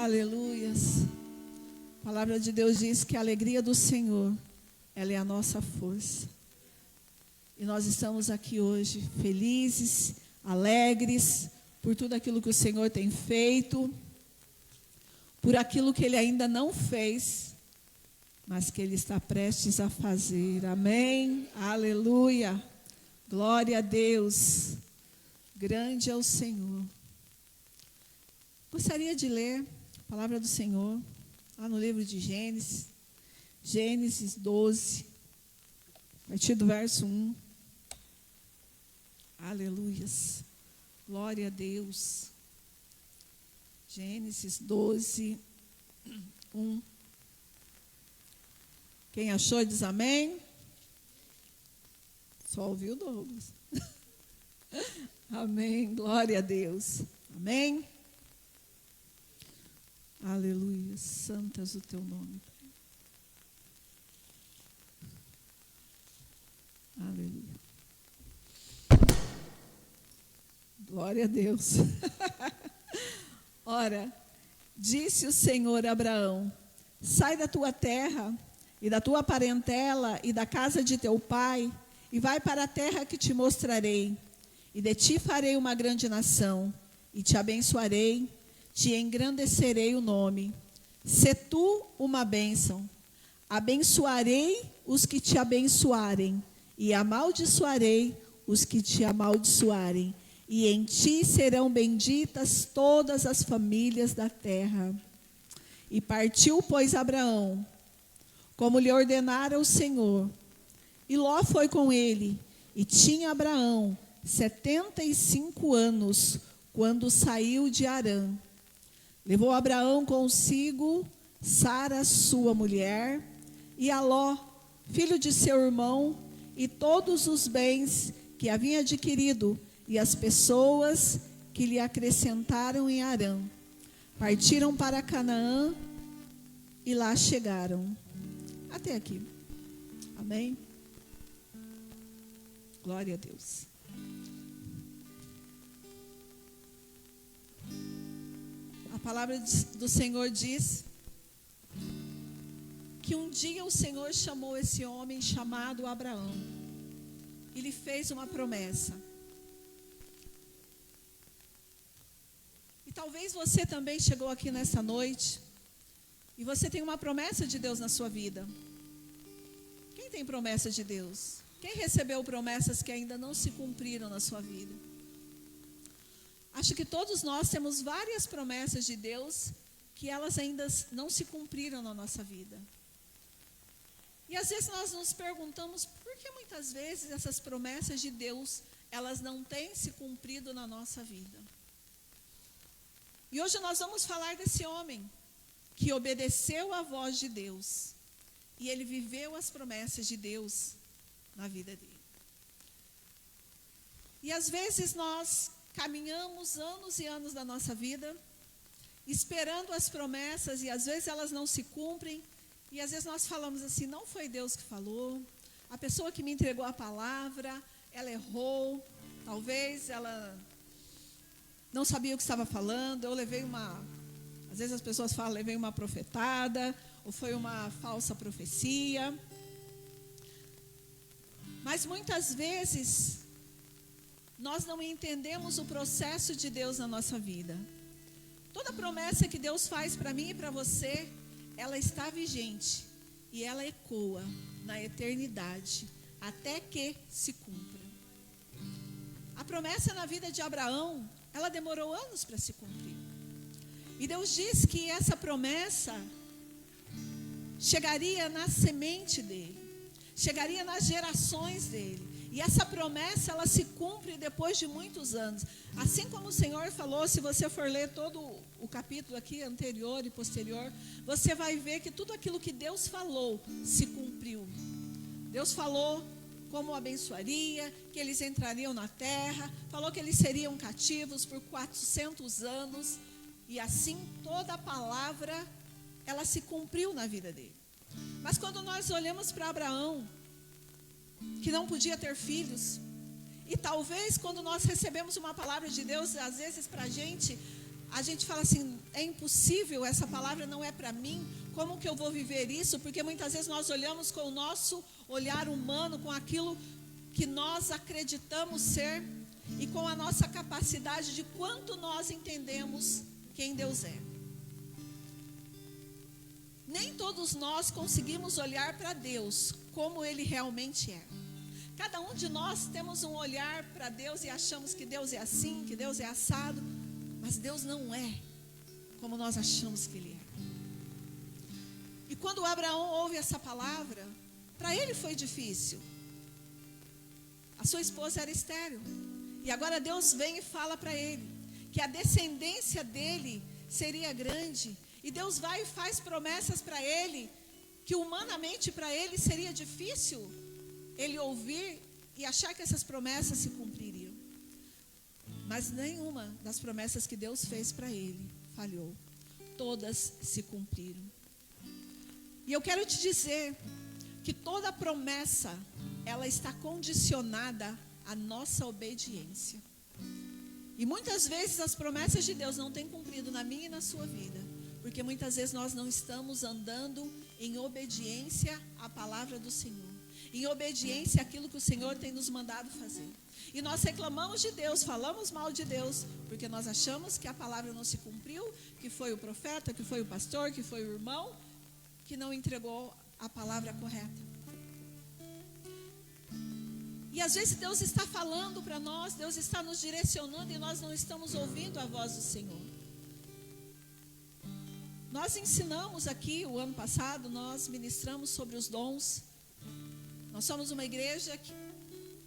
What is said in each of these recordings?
Aleluias. A palavra de Deus diz que a alegria do Senhor, ela é a nossa força. E nós estamos aqui hoje felizes, alegres, por tudo aquilo que o Senhor tem feito, por aquilo que Ele ainda não fez, mas que Ele está prestes a fazer. Amém? Aleluia. Glória a Deus. Grande é o Senhor. Gostaria de ler a palavra do Senhor, lá no livro de Gênesis, Gênesis 12, a partir do verso 1. Aleluias. Glória a Deus. Gênesis 12, 1. Quem achou diz amém. Só ouviu Douglas. Amém. Glória a Deus. Amém. Aleluia. Santas o teu nome, Pai. Aleluia. Glória a Deus. Ora, disse o Senhor a Abraão: sai da tua terra e da tua parentela e da casa de teu pai, e vai para a terra que te mostrarei. E de ti farei uma grande nação, e te abençoarei, te engrandecerei o nome. Sê tu uma bênção. Abençoarei os que te abençoarem, e amaldiçoarei os que te amaldiçoarem. E em ti serão benditas todas as famílias da terra. E partiu, pois, Abraão, como lhe ordenara o Senhor. E Ló foi com ele, e tinha Abraão 75 anos, quando saiu de Harã. Levou Abraão consigo Sara, sua mulher, e a Ló, filho de seu irmão, e todos os bens que havia adquirido, e as pessoas que lhe acrescentaram em Harã. Partiram para Canaã e lá chegaram. Até aqui. Amém? Glória a Deus. A palavra do Senhor diz que um dia o Senhor chamou esse homem chamado Abraão. E lhe fez uma promessa. E talvez você também chegou aqui nessa noite e você tem uma promessa de Deus na sua vida. Quem tem promessa de Deus? Quem recebeu promessas que ainda não se cumpriram na sua vida? Acho que todos nós temos várias promessas de Deus que elas ainda não se cumpriram na nossa vida. E às vezes nós nos perguntamos por que muitas vezes essas promessas de Deus elas não têm se cumprido na nossa vida. E hoje nós vamos falar desse homem que obedeceu à voz de Deus e ele viveu as promessas de Deus na vida dele. E às vezes nós caminhamos anos e anos da nossa vida esperando as promessas e às vezes elas não se cumprem e às vezes nós falamos assim, não foi Deus que falou, a pessoa que me entregou a palavra, ela errou, talvez ela não sabia o que estava falando, eu levei às vezes as pessoas falam, levei uma profetada, ou foi uma falsa profecia. Mas muitas vezes, nós não entendemos o processo de Deus na nossa vida. Toda promessa que Deus faz para mim e para você, ela está vigente, e ela ecoa na eternidade, até que se cumpra. A promessa na vida de Abraão, ela demorou anos para se cumprir. E Deus diz que essa promessa chegaria na semente dele, chegaria nas gerações dele. E essa promessa, ela se cumpre depois de muitos anos. Assim como o Senhor falou, se você for ler todo o capítulo aqui, anterior e posterior, você vai ver que tudo aquilo que Deus falou se cumpriu. Deus falou como abençoaria, que eles entrariam na terra, falou que eles seriam cativos por 400 anos, e assim toda a palavra, ela se cumpriu na vida dele. Mas quando nós olhamos para Abraão, que não podia ter filhos, e talvez quando nós recebemos uma palavra de Deus, às vezes para a gente, a gente fala assim, é impossível, essa palavra não é para mim, como que eu vou viver isso? Porque muitas vezes nós olhamos com o nosso olhar humano, com aquilo que nós acreditamos ser e com a nossa capacidade de quanto nós entendemos quem Deus é. Nem todos nós conseguimos olhar para Deus como Ele realmente é. Cada um de nós temos um olhar para Deus e achamos que Deus é assim, que Deus é assado, mas Deus não é como nós achamos que Ele é. E quando Abraão ouve essa palavra, para ele foi difícil. A sua esposa era estéril. E agora Deus vem e fala para ele que a descendência dele seria grande. E Deus vai e faz promessas para ele, que humanamente para ele seria difícil ele ouvir e achar que essas promessas se cumpririam. Mas nenhuma das promessas que Deus fez para ele falhou. Todas se cumpriram. E eu quero te dizer que toda promessa, ela está condicionada à nossa obediência. E muitas vezes as promessas de Deus não têm cumprido na minha e na sua vida, porque muitas vezes nós não estamos andando em obediência à palavra do Senhor, em obediência àquilo que o Senhor tem nos mandado fazer. E nós reclamamos de Deus, falamos mal de Deus, porque nós achamos que a palavra não se cumpriu, que foi o profeta, que foi o pastor, que foi o irmão, que não entregou a palavra correta. E às vezes Deus está falando para nós, Deus está nos direcionando e nós não estamos ouvindo a voz do Senhor. Nós ensinamos aqui, o ano passado, nós ministramos sobre os dons. Nós somos uma igreja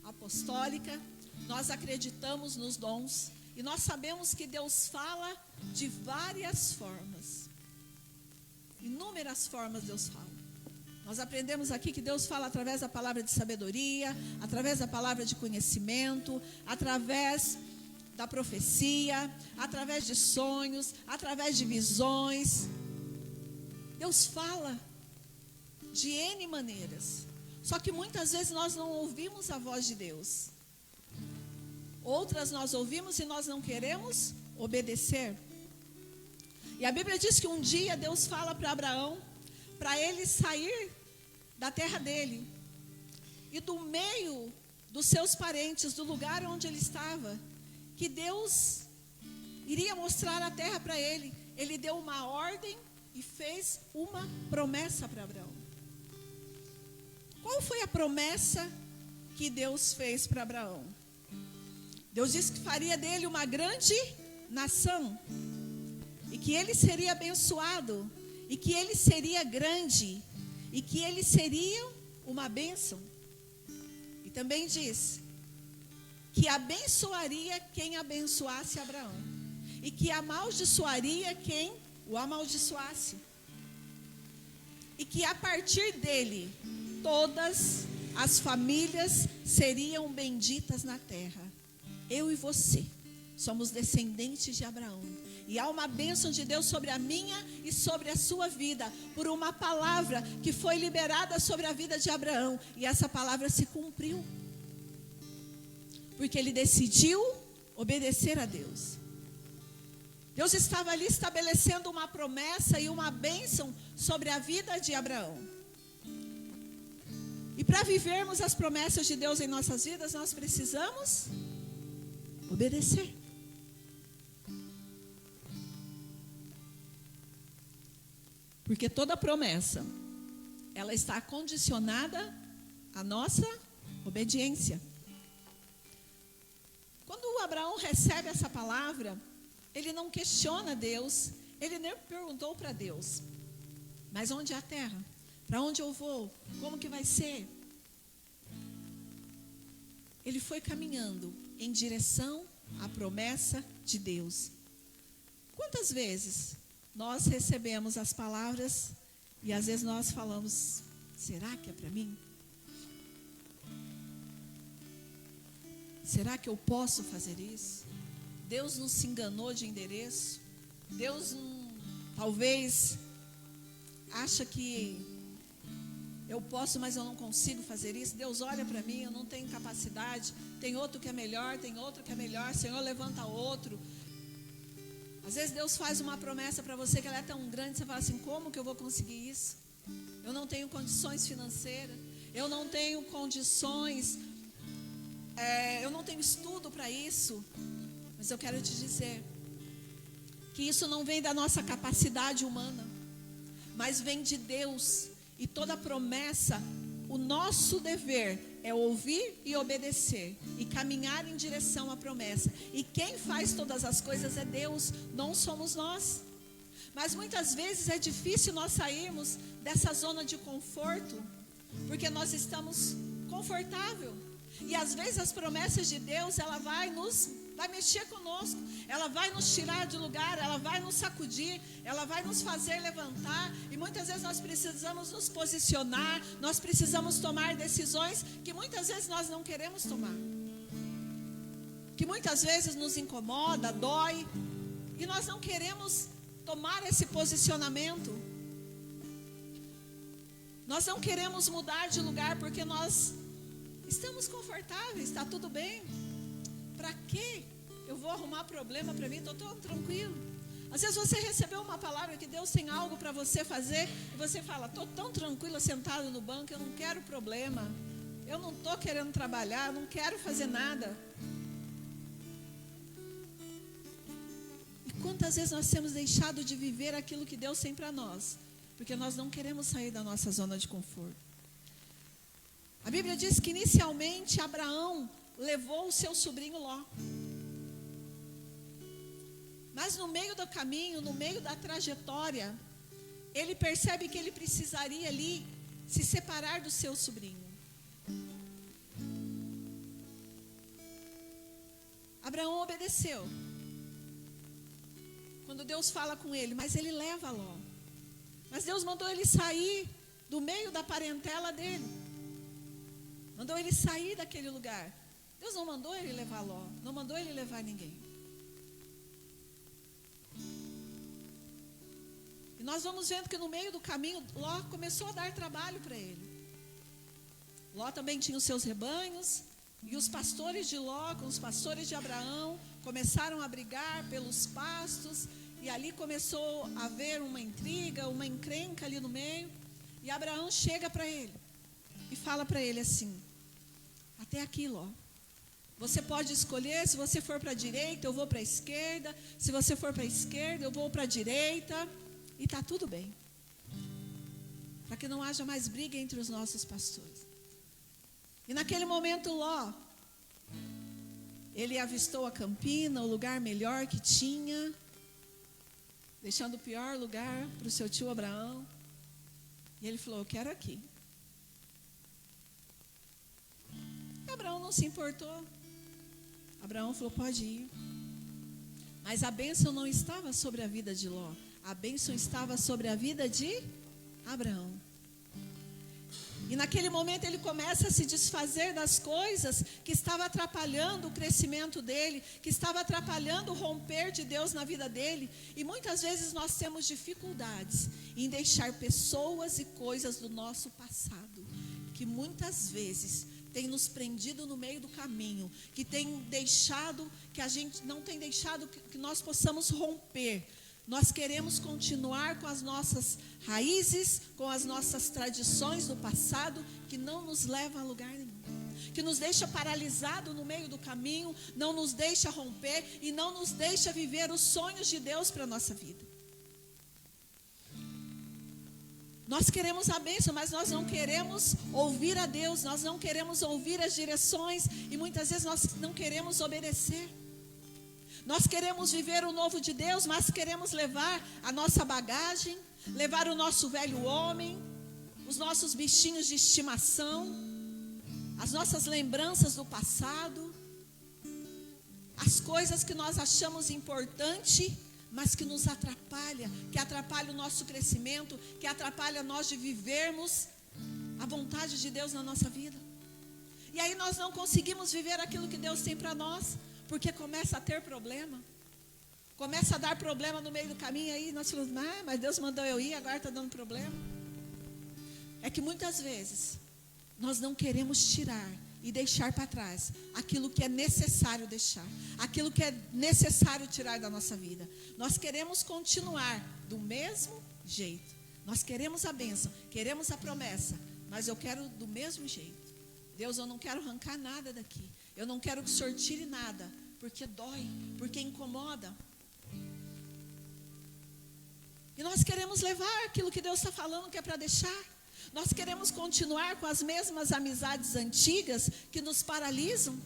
apostólica, nós acreditamos nos dons e nós sabemos que Deus fala de várias formas. Inúmeras formas Deus fala. Nós aprendemos aqui que Deus fala através da palavra de sabedoria, através da palavra de conhecimento, através da profecia, através de sonhos, através de visões. Deus fala de N maneiras. Só que muitas vezes nós não ouvimos a voz de Deus. Outras nós ouvimos e nós não queremos obedecer. E a Bíblia diz que um dia Deus fala para Abraão, para ele sair da terra dele e do meio dos seus parentes, do lugar onde ele estava, que Deus iria mostrar a terra para ele. Ele deu uma ordem e fez uma promessa para Abraão. Qual foi a promessa que Deus fez para Abraão? Deus disse que faria dele uma grande nação, e que ele seria abençoado, e que ele seria grande, e que ele seria uma bênção. E também diz que abençoaria quem abençoasse Abraão, e que amaldiçoaria quem o amaldiçoasse, e que a partir dele todas as famílias seriam benditas na terra. Eu e você somos descendentes de Abraão. E há uma bênção de Deus sobre a minha e sobre a sua vida, por uma palavra que foi liberada sobre a vida de Abraão. E essa palavra se cumpriu, porque ele decidiu obedecer a Deus. Deus estava ali estabelecendo uma promessa e uma bênção sobre a vida de Abraão. E para vivermos as promessas de Deus em nossas vidas, nós precisamos obedecer. Porque toda promessa, ela está condicionada à nossa obediência. Quando Abraão recebe essa palavra, ele não questiona Deus, ele nem perguntou para Deus: mas onde é a terra? Para onde eu vou? Como que vai ser? Ele foi caminhando em direção à promessa de Deus. Quantas vezes nós recebemos as palavras e às vezes nós falamos: será que é para mim? Será que eu posso fazer isso? Deus não se enganou de endereço? Deus talvez acha que eu posso, mas eu não consigo fazer isso? Deus olha para mim, eu não tenho capacidade. Tem outro que é melhor, tem outro que é melhor. Senhor, levanta outro. Às vezes Deus faz uma promessa para você que ela é tão grande, você fala assim, como que eu vou conseguir isso? Eu não tenho condições financeiras, eu não tenho condições, eu não tenho estudo para isso. Mas eu quero te dizer que isso não vem da nossa capacidade humana, mas vem de Deus. E toda promessa, o nosso dever é ouvir e obedecer e caminhar em direção à promessa. E quem faz todas as coisas é Deus, não somos nós. Mas muitas vezes é difícil nós sairmos dessa zona de conforto, porque nós estamos confortável. E às vezes as promessas de Deus, ela vai mexer conosco, ela vai nos tirar de lugar, ela vai nos sacudir, ela vai nos fazer levantar. E muitas vezes nós precisamos nos posicionar, nós precisamos tomar decisões que muitas vezes nós não queremos tomar, que muitas vezes nos incomoda, dói, e nós não queremos tomar esse posicionamento. Nós não queremos mudar de lugar porque nós estamos confortáveis, está tudo bem. Para quê? Eu vou arrumar problema para mim, estou tão tranquilo. Às vezes você recebeu uma palavra que Deus tem algo para você fazer e você fala, estou tão tranquila sentado no banco, eu não quero problema, eu não estou querendo trabalhar, eu não quero fazer nada. E quantas vezes nós temos deixado de viver aquilo que Deus tem para nós, porque nós não queremos sair da nossa zona de conforto. A Bíblia diz que inicialmente Abraão levou o seu sobrinho Ló. Mas no meio do caminho, no meio da trajetória, ele percebe que ele precisaria ali se separar do seu sobrinho. Abraão obedeceu quando Deus fala com ele, mas ele leva Ló. Mas Deus mandou ele sair do meio da parentela dele, mandou ele sair daquele lugar. Deus não mandou ele levar Ló, não mandou ele levar ninguém. E nós vamos vendo que no meio do caminho, Ló começou a dar trabalho para ele. Ló também tinha os seus rebanhos, e os pastores de Ló, com os pastores de Abraão, começaram a brigar pelos pastos, e ali começou a haver uma intriga, uma encrenca ali no meio, e Abraão chega para ele, e fala para ele assim, até aqui, Ló, você pode escolher, se você for para a direita, eu vou para a esquerda, se você for para a esquerda, eu vou para a direita, e está tudo bem, para que não haja mais briga entre os nossos pastores. E naquele momento Ló, ele avistou a campina, o lugar melhor que tinha, deixando o pior lugar para o seu tio Abraão, e ele falou, eu quero aqui. E Abraão não se importou. Abraão falou, pode ir. Mas a bênção não estava sobre a vida de Ló, a bênção estava sobre a vida de Abraão. E naquele momento ele começa a se desfazer das coisas que estavam atrapalhando o crescimento dele, que estava atrapalhando o romper de Deus na vida dele. E muitas vezes nós temos dificuldades em deixar pessoas e coisas do nosso passado, que muitas vezes tem nos prendido no meio do caminho, que tem deixado, que a gente não tem deixado que nós possamos romper. Nós queremos continuar com as nossas raízes, com as nossas tradições do passado, que não nos levam a lugar nenhum, que nos deixa paralisado no meio do caminho, não nos deixa romper e não nos deixa viver os sonhos de Deus para a nossa vida. Nós queremos a bênção, mas nós não queremos ouvir a Deus, nós não queremos ouvir as direções e muitas vezes nós não queremos obedecer. Nós queremos viver o novo de Deus, mas queremos levar a nossa bagagem, levar o nosso velho homem, os nossos bichinhos de estimação, as nossas lembranças do passado, as coisas que nós achamos importante, mas que nos atrapalha, que atrapalha o nosso crescimento, que atrapalha nós de vivermos a vontade de Deus na nossa vida. E aí nós não conseguimos viver aquilo que Deus tem para nós, porque começa a ter problema, começa a dar problema no meio do caminho, aí nós falamos, mas Deus mandou eu ir, agora está dando problema. É que muitas vezes nós não queremos tirar e deixar para trás aquilo que é necessário deixar, aquilo que é necessário tirar da nossa vida. Nós queremos continuar do mesmo jeito. Nós queremos a bênção, queremos a promessa, mas eu quero do mesmo jeito. Deus, eu não quero arrancar nada daqui. Eu não quero que o Senhor tire nada, porque dói, porque incomoda. E nós queremos levar aquilo que Deus está falando que é para deixar. Nós queremos continuar com as mesmas amizades antigas que nos paralisam,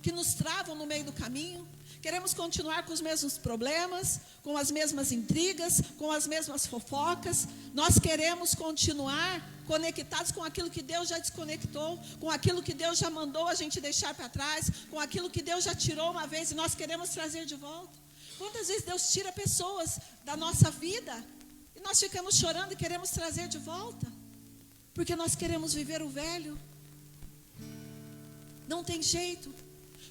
que nos travam no meio do caminho. Queremos continuar com os mesmos problemas, com as mesmas intrigas, com as mesmas fofocas. Nós queremos continuar conectados com aquilo que Deus já desconectou, com aquilo que Deus já mandou a gente deixar para trás, com aquilo que Deus já tirou uma vez e nós queremos trazer de volta. Quantas vezes Deus tira pessoas da nossa vida e nós ficamos chorando e queremos trazer de volta? Porque nós queremos viver o velho. Não tem jeito.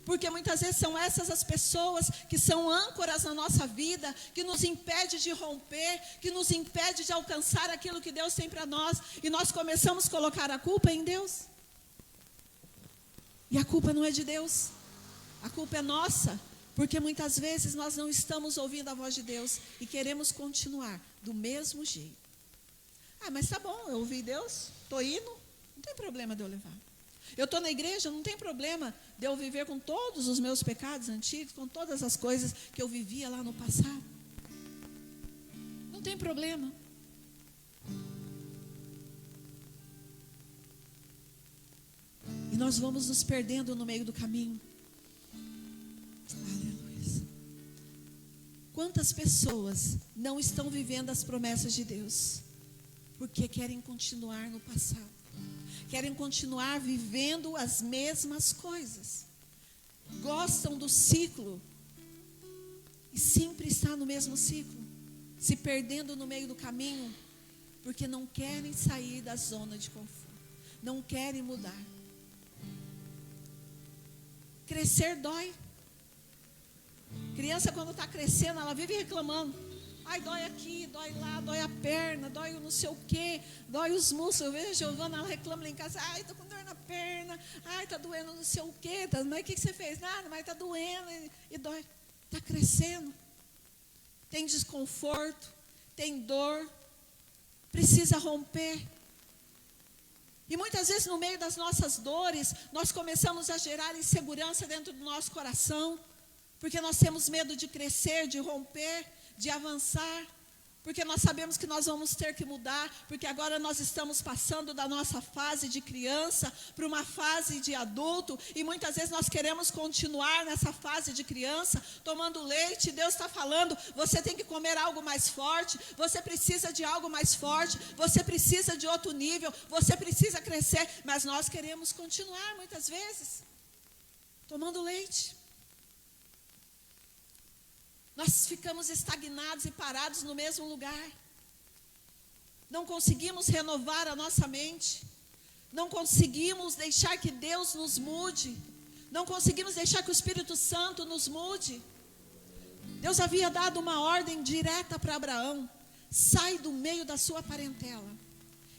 Porque muitas vezes são essas as pessoas que são âncoras na nossa vida, que nos impede de romper, que nos impede de alcançar aquilo que Deus tem para nós. E nós começamos a colocar a culpa em Deus. E a culpa não é de Deus. A culpa é nossa. Porque muitas vezes nós não estamos ouvindo a voz de Deus e queremos continuar do mesmo jeito. Ah, mas tá bom, eu ouvi Deus, estou indo, não tem problema de eu levar. Eu estou na igreja, não tem problema de eu viver com todos os meus pecados antigos, com todas as coisas que eu vivia lá no passado. Não tem problema. E nós vamos nos perdendo no meio do caminho. Aleluia. Quantas pessoas não estão vivendo as promessas de Deus? Porque querem continuar no passado. Querem continuar vivendo as mesmas coisas. Gostam do ciclo. E sempre está no mesmo ciclo. Se perdendo no meio do caminho. Porque não querem sair da zona de conforto. Não querem mudar. Crescer dói. Criança quando está crescendo, ela vive reclamando. Ai, dói aqui, dói lá, dói a perna, dói o não sei o quê, dói os músculos. Eu vejo a Giovana, ela reclama lá em casa. Ai, estou com dor na perna. Ai, está doendo não sei o quê. Mas o que você fez? Nada, mas está doendo e dói. Está crescendo. Tem desconforto, tem dor. Precisa romper. E muitas vezes no meio das nossas dores, nós começamos a gerar insegurança dentro do nosso coração. Porque nós temos medo de crescer, de romper, de avançar. Porque nós sabemos que nós vamos ter que mudar. Porque agora nós estamos passando da nossa fase de criança para uma fase de adulto. E muitas vezes nós queremos continuar nessa fase de criança, tomando leite. Deus está falando, você tem que comer algo mais forte. Você precisa de algo mais forte. Você precisa de outro nível. Você precisa crescer. Mas nós queremos continuar muitas vezes tomando leite. Nós ficamos estagnados e parados no mesmo lugar. Não conseguimos renovar a nossa mente. Não conseguimos deixar que Deus nos mude. Não conseguimos deixar que o Espírito Santo nos mude. Deus havia dado uma ordem direta para Abraão. Sai do meio da sua parentela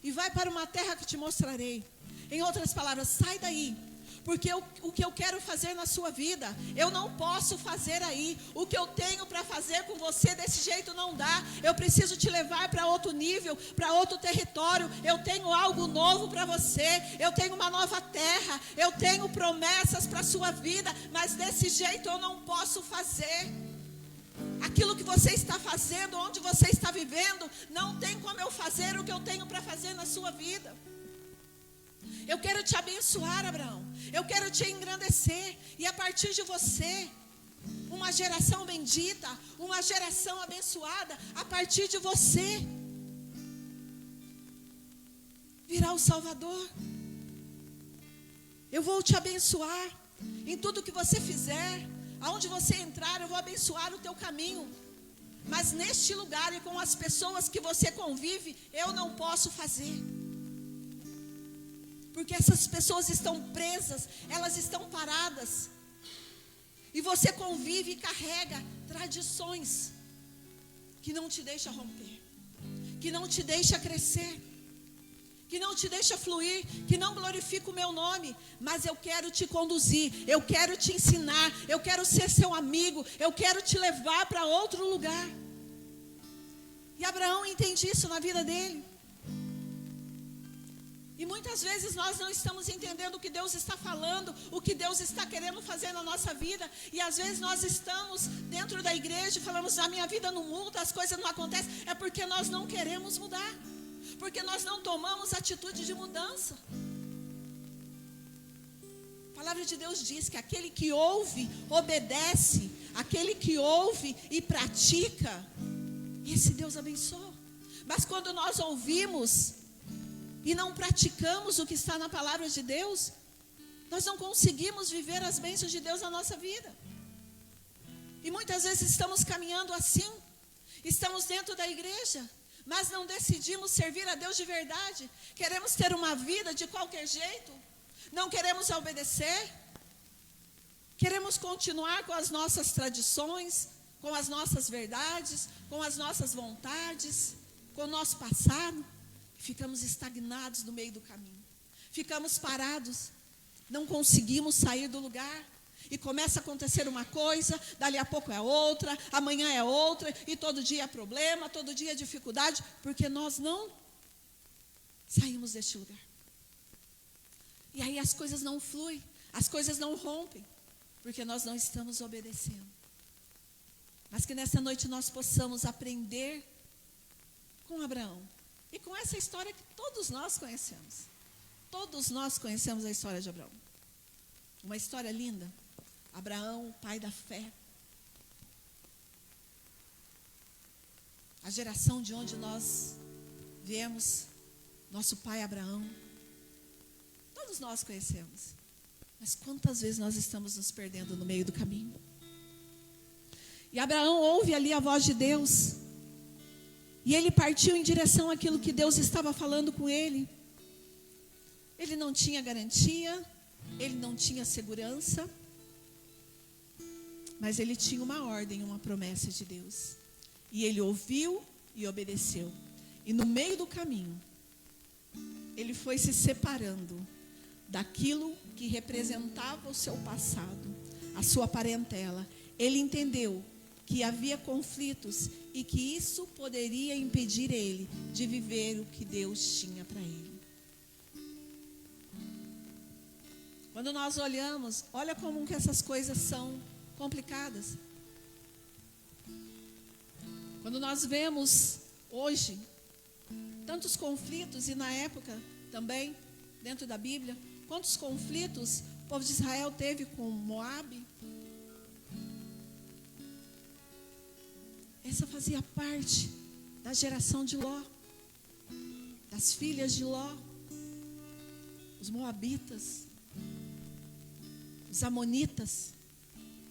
e vai para uma terra que te mostrarei. Em outras palavras, sai daí. Porque o que eu quero fazer na sua vida, eu não posso fazer aí. O que eu tenho para fazer com você desse jeito não dá. Eu preciso te levar para outro nível, para outro território. Eu tenho algo novo para você. Eu tenho uma nova terra. Eu tenho promessas para a sua vida. Mas desse jeito eu não posso fazer. Aquilo que você está fazendo, onde você está vivendo, não tem como eu fazer o que eu tenho para fazer na sua vida. Eu quero te abençoar, Abraão. Eu quero te engrandecer. E a partir de você, uma geração bendita, uma geração abençoada, a partir de você, virá o Salvador. Eu vou te abençoar em tudo que você fizer. Aonde você entrar, eu vou abençoar o teu caminho. Mas neste lugar e com as pessoas que você convive, eu não posso fazer. Porque essas pessoas estão presas, elas estão paradas. E você convive e carrega tradições que não te deixam romper, que não te deixam crescer, que não te deixa fluir, que não glorifica o meu nome, mas eu quero te conduzir, eu quero te ensinar, eu quero ser seu amigo, eu quero te levar para outro lugar. E Abraão entende isso na vida dele. E muitas vezes nós não estamos entendendo o que Deus está falando, o que Deus está querendo fazer na nossa vida. E às vezes nós estamos dentro da igreja e falamos, a minha vida não muda, as coisas não acontecem. É porque nós não queremos mudar, porque nós não tomamos atitude de mudança. A palavra de Deus diz que aquele que ouve, obedece, aquele que ouve e pratica, esse Deus abençoa. Mas quando nós ouvimos e não praticamos o que está na palavra de Deus, nós não conseguimos viver as bênçãos de Deus na nossa vida. E muitas vezes estamos caminhando assim, estamos dentro da igreja, mas não decidimos servir a Deus de verdade. Queremos ter uma vida de qualquer jeito, não queremos obedecer, queremos continuar com as nossas tradições, com as nossas verdades, com as nossas vontades, com o nosso passado. Ficamos estagnados no meio do caminho, ficamos parados, não conseguimos sair do lugar, e começa a acontecer uma coisa, dali a pouco é outra, amanhã é outra, e todo dia é problema, todo dia é dificuldade, porque nós não saímos deste lugar. E aí as coisas não fluem, as coisas não rompem, porque nós não estamos obedecendo. Mas que nessa noite nós possamos aprender com Abraão. E com essa história que todos nós conhecemos. Todos nós conhecemos a história de Abraão. Uma história linda. Abraão, o pai da fé. A geração de onde nós viemos, nosso pai Abraão. Todos nós conhecemos. Mas quantas vezes nós estamos nos perdendo no meio do caminho? E Abraão ouve ali a voz de Deus. E ele partiu em direção àquilo que Deus estava falando com ele. Ele não tinha garantia, ele não tinha segurança, mas ele tinha uma ordem, uma promessa de Deus. E ele ouviu e obedeceu. E no meio do caminho, ele foi se separando daquilo que representava o seu passado, a sua parentela. Ele entendeu que havia conflitos e que isso poderia impedir ele de viver o que Deus tinha para ele. Quando nós olhamos, olha como que essas coisas são complicadas. Quando nós vemos hoje tantos conflitos, e na época também, dentro da Bíblia, quantos conflitos o povo de Israel teve com Moabe. Essa fazia parte da geração de Ló, das filhas de Ló, os moabitas, os amonitas,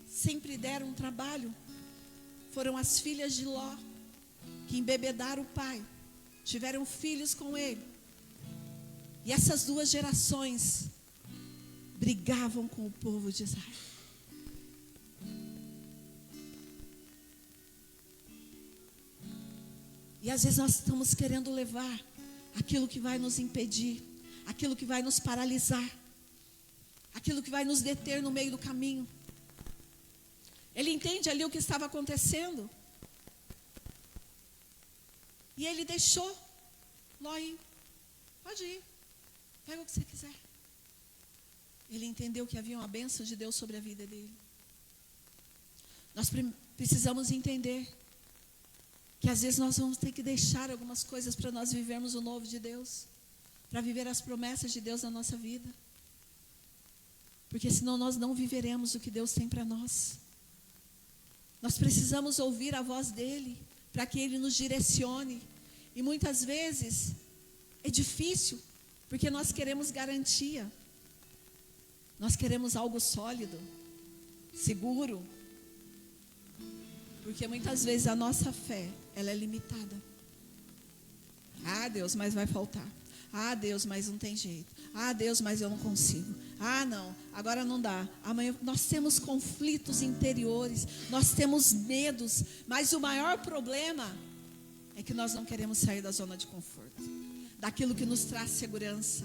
sempre deram um trabalho. Foram as filhas de Ló que embebedaram o pai, tiveram filhos com ele. E essas duas gerações brigavam com o povo de Israel. E às vezes nós estamos querendo levar aquilo que vai nos impedir, aquilo que vai nos paralisar, aquilo que vai nos deter no meio do caminho. Ele entende ali o que estava acontecendo. E ele deixou Ló ir. Pode ir, pega o que você quiser. Ele entendeu que havia uma bênção de Deus sobre a vida dele. Nós precisamos entender que às vezes nós vamos ter que deixar algumas coisas para nós vivermos o novo de Deus, para viver as promessas de Deus na nossa vida, porque senão nós não viveremos o que Deus tem para nós. Nós precisamos ouvir a voz dele, para que ele nos direcione, e muitas vezes é difícil, porque nós queremos garantia, nós queremos algo sólido, seguro, porque muitas vezes a nossa fé, ela é limitada. Ah, Deus, mas vai faltar. Ah, Deus, mas não tem jeito. Ah, Deus, mas eu não consigo. Ah, não, agora não dá. Amanhã nós temos conflitos interiores, nós temos medos, mas o maior problema é é que nós não queremos sair da zona de conforto, daquilo que nos traz segurança,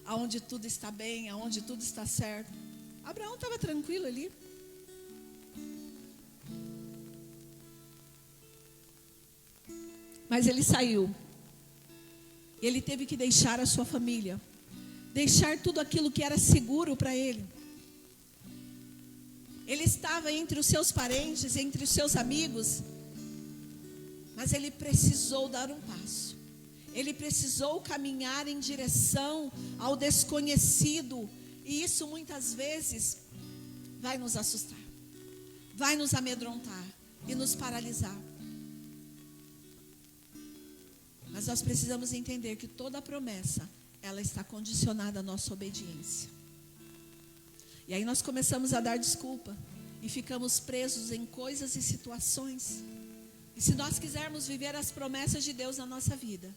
aonde tudo está bem, aonde tudo está certo. Abraão estava tranquilo ali. Mas ele saiu. Ele teve que deixar a sua família, deixar tudo aquilo que era seguro para ele. Ele estava entre os seus parentes, entre os seus amigos, mas ele precisou dar um passo. Ele precisou caminhar em direção ao desconhecido. E isso muitas vezes vai nos assustar, vai nos amedrontar e nos paralisar. Mas nós precisamos entender que toda promessa, ela está condicionada à nossa obediência. E aí nós começamos a dar desculpa e ficamos presos em coisas e situações. E se nós quisermos viver as promessas de Deus na nossa vida,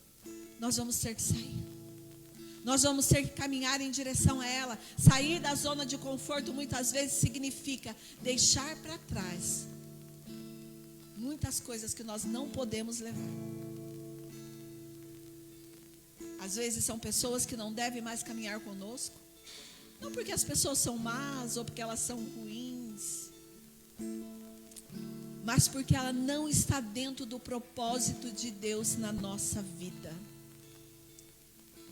nós vamos ter que sair. Nós vamos ter que caminhar em direção a ela. Sair da zona de conforto muitas vezes significa deixar para trás muitas coisas que nós não podemos levar. Às vezes são pessoas que não devem mais caminhar conosco. Não porque as pessoas são más ou porque elas são ruins, mas porque ela não está dentro do propósito de Deus na nossa vida.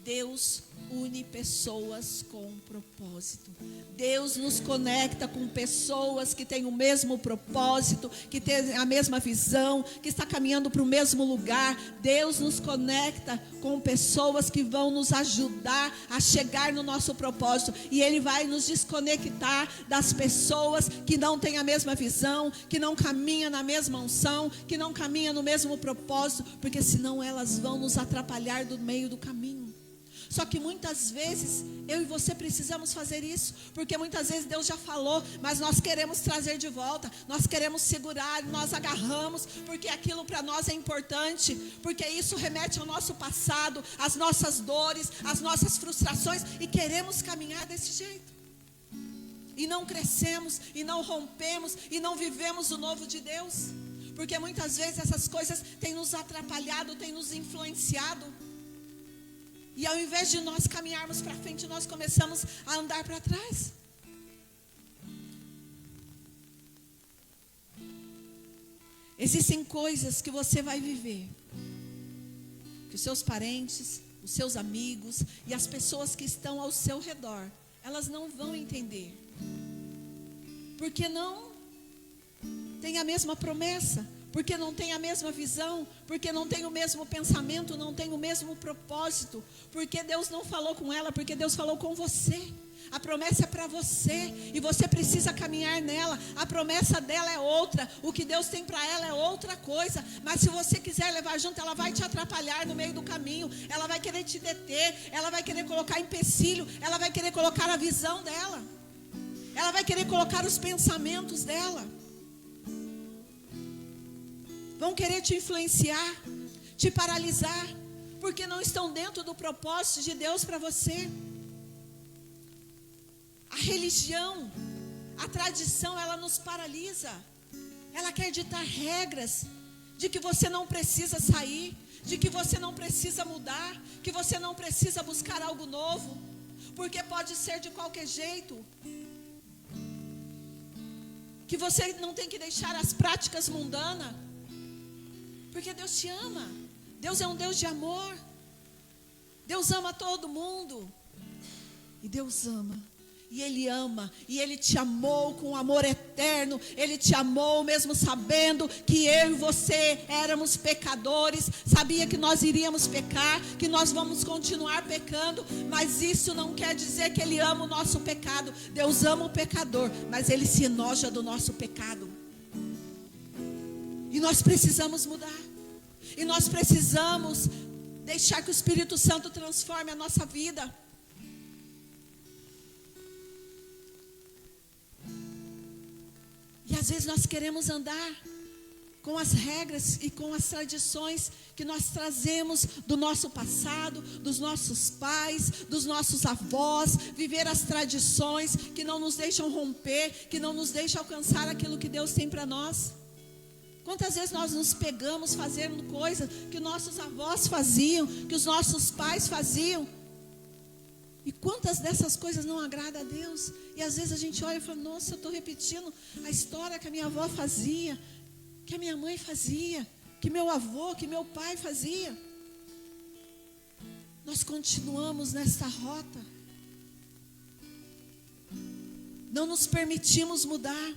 Deus une pessoas com propósito. Deus nos conecta com pessoas que têm o mesmo propósito, que têm a mesma visão, que está caminhando para o mesmo lugar. Deus nos conecta com pessoas que vão nos ajudar a chegar no nosso propósito. E Ele vai nos desconectar das pessoas que não têm a mesma visão, que não caminham na mesma unção, que não caminham no mesmo propósito, porque senão elas vão nos atrapalhar do meio do caminho. Só que muitas vezes eu e você precisamos fazer isso, porque muitas vezes Deus já falou, mas nós queremos trazer de volta, nós queremos segurar, nós agarramos, porque aquilo para nós é importante, porque isso remete ao nosso passado, às nossas dores, às nossas frustrações, e queremos caminhar desse jeito. E não crescemos, e não rompemos, e não vivemos o novo de Deus, porque muitas vezes essas coisas têm nos atrapalhado, têm nos influenciado. E ao invés de nós caminharmos para frente, nós começamos a andar para trás. Existem coisas que você vai viver, que os seus parentes, os seus amigos e as pessoas que estão ao seu redor, elas não vão entender. Porque não tem a mesma promessa. Porque não tem a mesma visão, porque não tem o mesmo pensamento, não tem o mesmo propósito, porque Deus não falou com ela, porque Deus falou com você. A promessa é para você e você precisa caminhar nela. A promessa dela é outra, o que Deus tem para ela é outra coisa. Mas se você quiser levar junto, ela vai te atrapalhar no meio do caminho, ela vai querer te deter, ela vai querer colocar empecilho, ela vai querer colocar a visão dela, ela vai querer colocar os pensamentos dela. Vão querer te influenciar, te paralisar, porque não estão dentro do propósito de Deus para você. A religião, a tradição, ela nos paralisa. Ela quer ditar regras de que você não precisa sair, de que você não precisa mudar, que você não precisa buscar algo novo, porque pode ser de qualquer jeito. Que você não tem que deixar as práticas mundanas. Porque Deus te ama. Deus é um Deus de amor. Deus ama todo mundo. E Deus ama. E Ele ama. E Ele te amou com amor eterno. Ele te amou mesmo sabendo que eu e você éramos pecadores. Sabia que nós iríamos pecar, que nós vamos continuar pecando. Mas isso não quer dizer que Ele ama o nosso pecado. Deus ama o pecador, mas Ele se enoja do nosso pecado. E nós precisamos mudar. E nós precisamos deixar que o Espírito Santo transforme a nossa vida. E às vezes nós queremos andar com as regras e com as tradições que nós trazemos do nosso passado, dos nossos pais, dos nossos avós, viver as tradições que não nos deixam romper, que não nos deixam alcançar aquilo que Deus tem para nós. Quantas vezes nós nos pegamos fazendo coisas que nossos avós faziam, que os nossos pais faziam. E quantas dessas coisas não agradam a Deus? E às vezes a gente olha e fala, nossa, eu estou repetindo a história que a minha avó fazia, que a minha mãe fazia, que meu avô, que meu pai fazia. Nós continuamos nessa rota. Não nos permitimos mudar.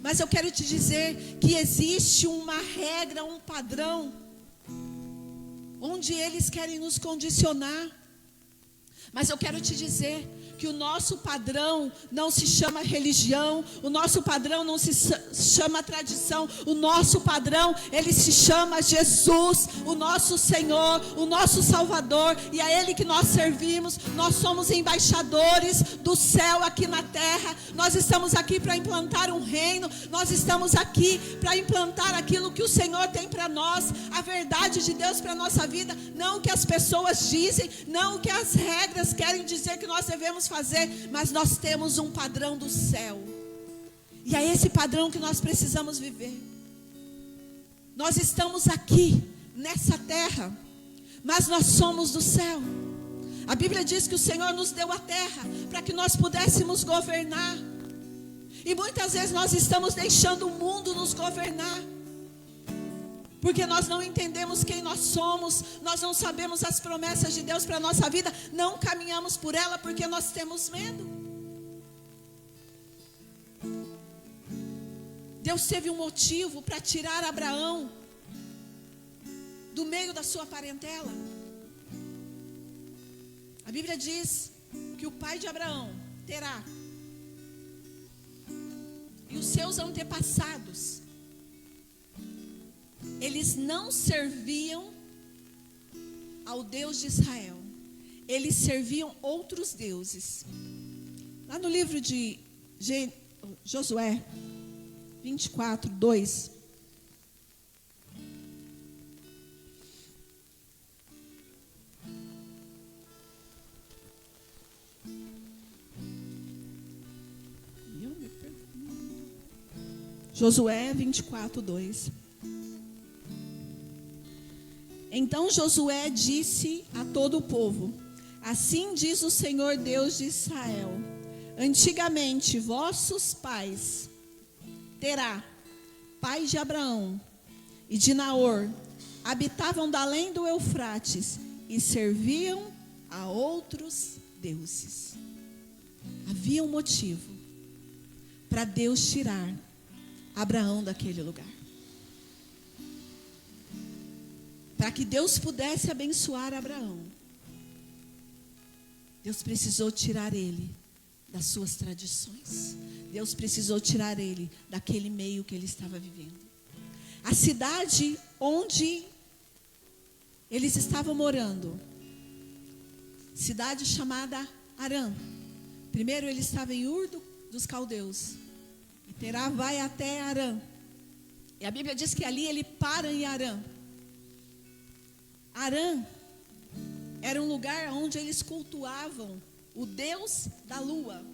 Mas eu quero te dizer que existe uma regra, um padrão, onde eles querem nos condicionar. Mas eu quero te dizer que o nosso padrão não se chama religião, o nosso padrão não se chama tradição, o nosso padrão, ele se chama Jesus, o nosso Senhor, o nosso Salvador, e a Ele que nós servimos. Nós somos embaixadores do céu aqui na terra. Nós estamos aqui para implantar um reino, nós estamos aqui para implantar aquilo que o Senhor tem para nós, a verdade de Deus para a nossa vida, não o que as pessoas dizem, não o que as regras querem dizer que nós devemos fazer, mas nós temos um padrão do céu, e é esse padrão que nós precisamos viver. Nós estamos aqui nessa terra, mas nós somos do céu. A Bíblia diz que o Senhor nos deu a terra para que nós pudéssemos governar, e muitas vezes nós estamos deixando o mundo nos governar, porque nós não entendemos quem nós somos, nós não sabemos as promessas de Deus para a nossa vida, não caminhamos por ela porque nós temos medo. Deus teve um motivo para tirar Abraão do meio da sua parentela. A Bíblia diz que o pai de Abraão, Terá, e os seus antepassados, eles não serviam ao Deus de Israel, eles serviam outros deuses. Lá no livro de Josué 24, 2, Josué 24, 2. Então Josué disse a todo o povo: assim diz o Senhor Deus de Israel: antigamente vossos pais, Terá, pai de Abraão e de Naor, habitavam da além do Eufrates e serviam a outros deuses. Havia um motivo para Deus tirar Abraão daquele lugar, para que Deus pudesse abençoar Abraão. Deus precisou tirar ele das suas tradições. Deus precisou tirar ele daquele meio que ele estava vivendo. A cidade onde eles estavam morando, cidade chamada Harã. Primeiro ele estava em Ur dos Caldeus, e Terá vai até Harã, e a Bíblia diz que ali ele para em Harã. Harã era um lugar onde eles cultuavam o deus da lua.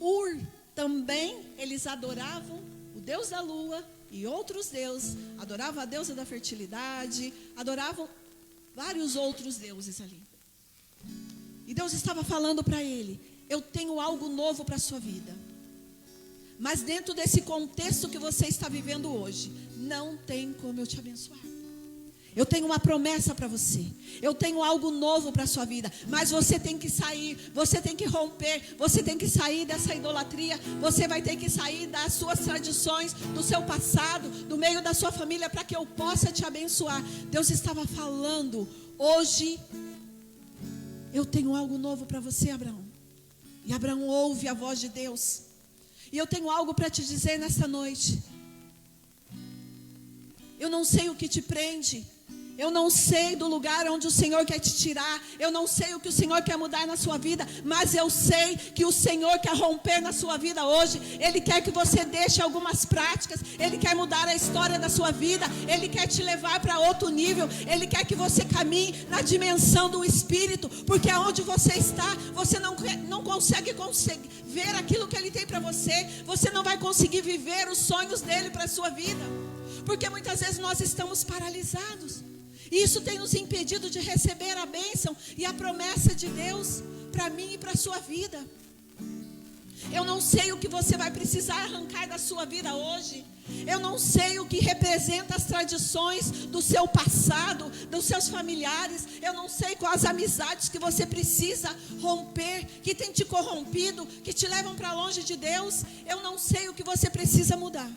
Ur também eles adoravam o deus da lua e outros deuses. Adoravam a deusa da fertilidade, adoravam vários outros deuses ali. E Deus estava falando para ele: eu tenho algo novo para a sua vida, mas dentro desse contexto que você está vivendo hoje, não tem como eu te abençoar. Eu tenho uma promessa para você, eu tenho algo novo para a sua vida, mas você tem que sair, você tem que romper, você tem que sair dessa idolatria, você vai ter que sair das suas tradições, do seu passado, do meio da sua família, para que eu possa te abençoar. Deus estava falando: hoje eu tenho algo novo para você, Abraão. E Abraão ouve a voz de Deus. E eu tenho algo para te dizer nesta noite. Eu não sei o que te prende, eu não sei do lugar onde o Senhor quer te tirar, eu não sei o que o Senhor quer mudar na sua vida, mas eu sei que o Senhor quer romper na sua vida hoje. Ele quer que você deixe algumas práticas, Ele quer mudar a história da sua vida, Ele quer te levar para outro nível, Ele quer que você caminhe na dimensão do Espírito, porque aonde você está, você não consegue ver aquilo que Ele tem para você, você não vai conseguir viver os sonhos dEle para a sua vida. Porque muitas vezes nós estamos paralisados. E isso tem nos impedido de receber a bênção e a promessa de Deus para mim e para a sua vida. Eu não sei o que você vai precisar arrancar da sua vida hoje. Eu não sei o que representa as tradições do seu passado, dos seus familiares. Eu não sei quais as amizades que você precisa romper, que tem te corrompido, que te levam para longe de Deus. Eu não sei o que você precisa mudar.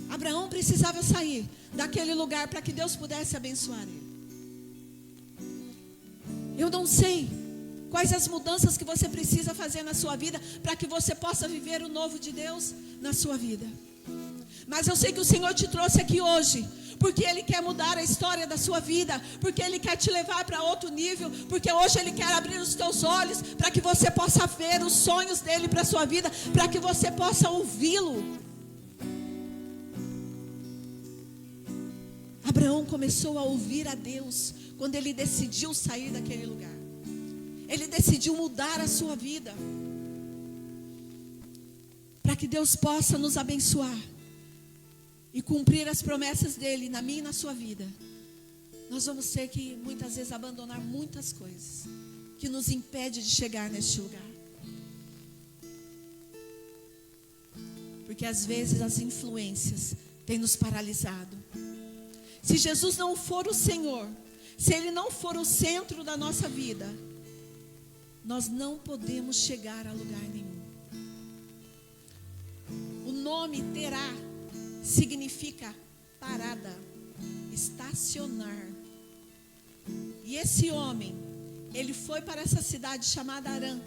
Abraão precisava sair daquele lugar para que Deus pudesse abençoar ele. Eu não sei quais as mudanças que você precisa fazer na sua vida para que você possa viver o novo de Deus na sua vida. Mas eu sei que o Senhor te trouxe aqui hoje porque Ele quer mudar a história da sua vida, porque Ele quer te levar para outro nível, porque hoje Ele quer abrir os teus olhos para que você possa ver os sonhos dEle para a sua vida, para que você possa ouvi-lo. Abraão começou a ouvir a Deus quando ele decidiu sair daquele lugar. Ele decidiu mudar a sua vida, para que Deus possa nos abençoar e cumprir as promessas dEle na minha e na sua vida. Nós vamos ter que muitas vezes abandonar muitas coisas que nos impede de chegar neste lugar. Porque às vezes as influências têm nos paralisado. Se Jesus não for o Senhor, se Ele não for o centro da nossa vida, nós não podemos chegar a lugar nenhum. O nome Terá significa parada, estacionar. E esse homem, ele foi para essa cidade chamada Harã.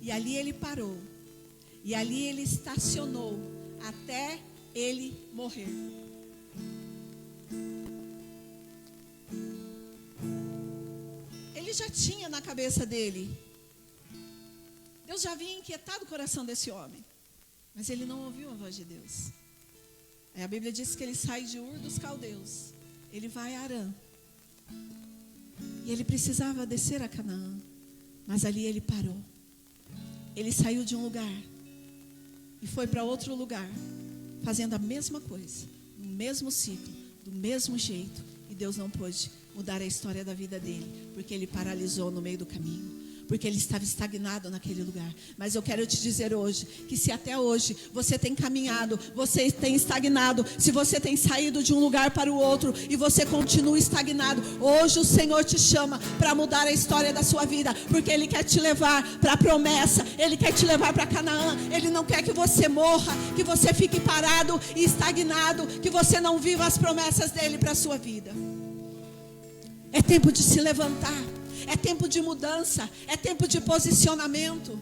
E ali ele parou. E ali ele estacionou até ele morrer. Ele já tinha na cabeça dele. Deus já havia inquietado o coração desse homem. Mas ele não ouviu a voz de Deus. Aí a Bíblia diz que ele sai de Ur dos Caldeus. Ele vai a Harã. E ele precisava descer a Canaã. Mas ali ele parou. Ele saiu de um lugar e foi para outro lugar, fazendo a mesma coisa, no mesmo ciclo, do mesmo jeito. E Deus não pôde mudar a história da vida dele, porque ele paralisou no meio do caminho, porque ele estava estagnado naquele lugar. Mas eu quero te dizer hoje, que se até hoje você tem caminhado, você tem estagnado, se você tem saído de um lugar para o outro e você continua estagnado, hoje o Senhor te chama para mudar a história da sua vida, porque Ele quer te levar para a promessa, Ele quer te levar para Canaã. Ele não quer que você morra, que você fique parado e estagnado, que você não viva as promessas dEle para a sua vida. É tempo de se levantar. É tempo de mudança, é tempo de posicionamento.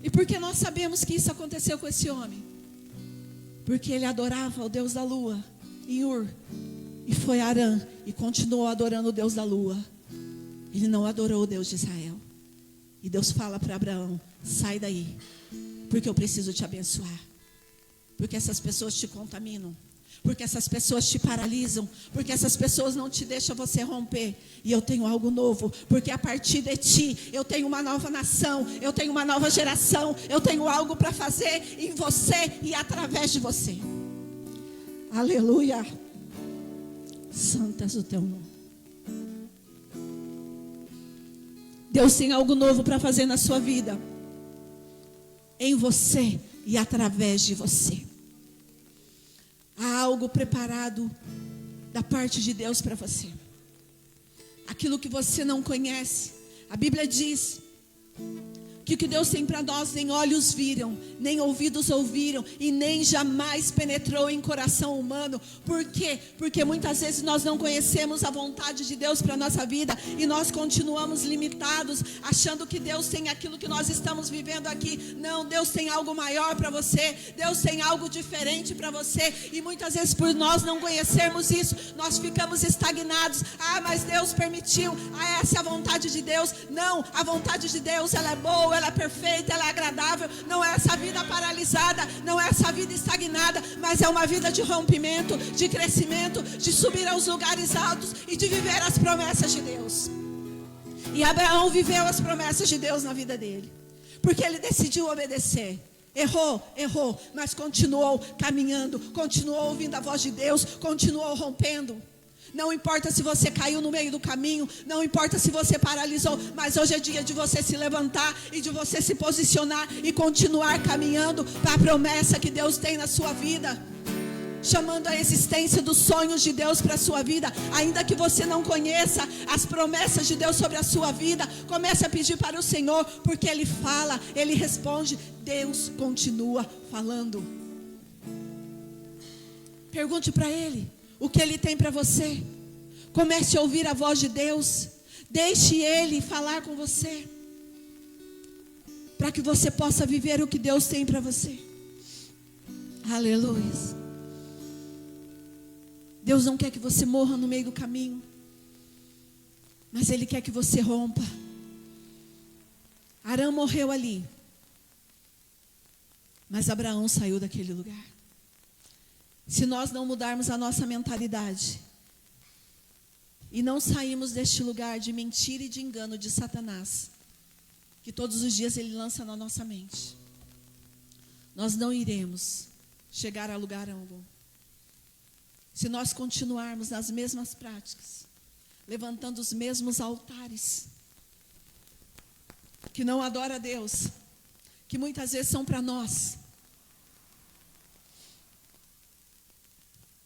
E por que nós sabemos que isso aconteceu com esse homem? Porque ele adorava o Deus da lua em Ur, e foi a Harã e continuou adorando o Deus da lua. Ele não adorou o Deus de Israel. E Deus fala para Abraão: sai daí, porque eu preciso te abençoar, porque essas pessoas te contaminam, porque essas pessoas te paralisam, porque essas pessoas não te deixam você romper. E eu tenho algo novo, porque a partir de ti eu tenho uma nova nação, eu tenho uma nova geração, eu tenho algo para fazer em você e através de você. Aleluia. Santas o teu nome. Deus tem algo novo para fazer na sua vida, em você e através de você. Há algo preparado da parte de Deus para você. Aquilo que você não conhece. A Bíblia diz que o que Deus tem para nós nem olhos viram, nem ouvidos ouviram, e nem jamais penetrou em coração humano. Por quê? Porque muitas vezes nós não conhecemos a vontade de Deus para a nossa vida, e nós continuamos limitados, achando que Deus tem aquilo que nós estamos vivendo aqui. Não, Deus tem algo maior para você, Deus tem algo diferente para você, e muitas vezes por nós não conhecermos isso, nós ficamos estagnados. Ah, mas Deus permitiu, ah, essa é a vontade de Deus. Não, a vontade de Deus, ela é boa, ela é perfeita, ela é agradável. Não é essa vida paralisada, não é essa vida estagnada, mas é uma vida de rompimento, de crescimento, de subir aos lugares altos e de viver as promessas de Deus. E Abraão viveu as promessas de Deus na vida dele, porque ele decidiu obedecer. Errou, mas continuou caminhando, continuou ouvindo a voz de Deus, continuou rompendo. Não importa se você caiu no meio do caminho, não importa se você paralisou, mas hoje é dia de você se levantar e de você se posicionar e continuar caminhando para a promessa que Deus tem na sua vida. Chamando a existência dos sonhos de Deus para a sua vida. Ainda que você não conheça as promessas de Deus sobre a sua vida, comece a pedir para o Senhor, porque Ele fala, Ele responde. Deus continua falando. Pergunte para Ele o que Ele tem para você. Comece a ouvir a voz de Deus. Deixe Ele falar com você, para que você possa viver o que Deus tem para você. Aleluia. Deus não quer que você morra no meio do caminho, mas Ele quer que você rompa. Arã morreu ali, mas Abraão saiu daquele lugar. Se nós não mudarmos a nossa mentalidade e não sairmos deste lugar de mentira e de engano de Satanás, que todos os dias ele lança na nossa mente, nós não iremos chegar a lugar algum. Se nós continuarmos nas mesmas práticas, levantando os mesmos altares, que não adoram a Deus, que muitas vezes são para nós,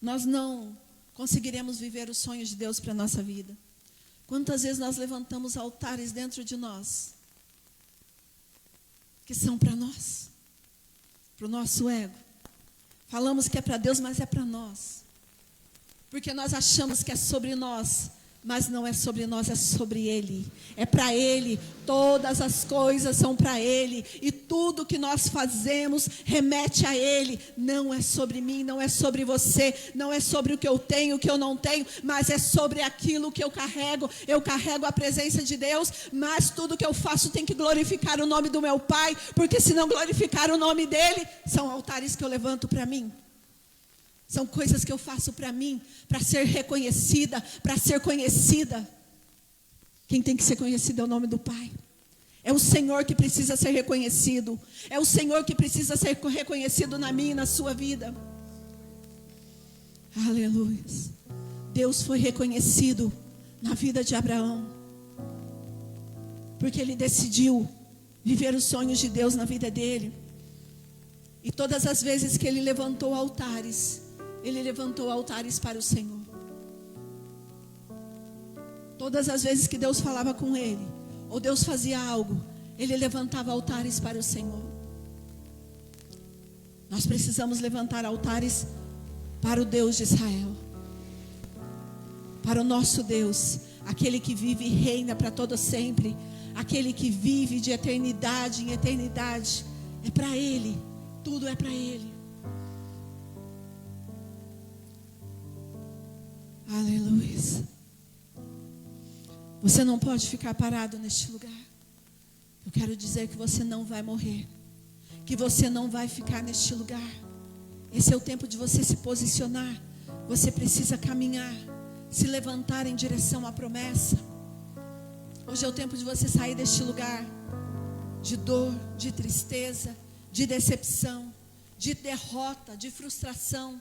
nós não conseguiremos viver os sonhos de Deus para a nossa vida. Quantas vezes nós levantamos altares dentro de nós, que são para nós, para o nosso ego. Falamos que é para Deus, mas é para nós. Porque nós achamos que é sobre nós, mas não é sobre nós, é sobre Ele. É para Ele, todas as coisas são para Ele. E tudo que nós fazemos remete a Ele. Não é sobre mim, não é sobre você, não é sobre o que eu tenho, o que eu não tenho, mas é sobre aquilo que eu carrego. Eu carrego a presença de Deus, mas tudo que eu faço tem que glorificar o nome do meu Pai, porque se não glorificar o nome dEle, são altares que eu levanto para mim. São coisas que eu faço para mim, para ser reconhecida, para ser conhecida. Quem tem que ser conhecido é o nome do Pai. É o Senhor que precisa ser reconhecido. É o Senhor que precisa ser reconhecido na minha e na sua vida. Aleluia. Deus foi reconhecido na vida de Abraão, porque ele decidiu viver os sonhos de Deus na vida dele. E todas as vezes que ele levantou altares, ele levantou altares para o Senhor. Todas as vezes que Deus falava com ele, ou Deus fazia algo, ele levantava altares para o Senhor. Nós precisamos levantar altares para o Deus de Israel, para o nosso Deus, aquele que vive e reina para todo sempre, aquele que vive de eternidade em eternidade. É para Ele, tudo é para Ele. Aleluia. Você não pode ficar parado neste lugar. Eu quero dizer que você não vai morrer, que você não vai ficar neste lugar. Esse é o tempo de você se posicionar. Você precisa caminhar, se levantar em direção à promessa. Hoje é o tempo de você sair deste lugar de dor, de tristeza, de decepção, de derrota, de frustração.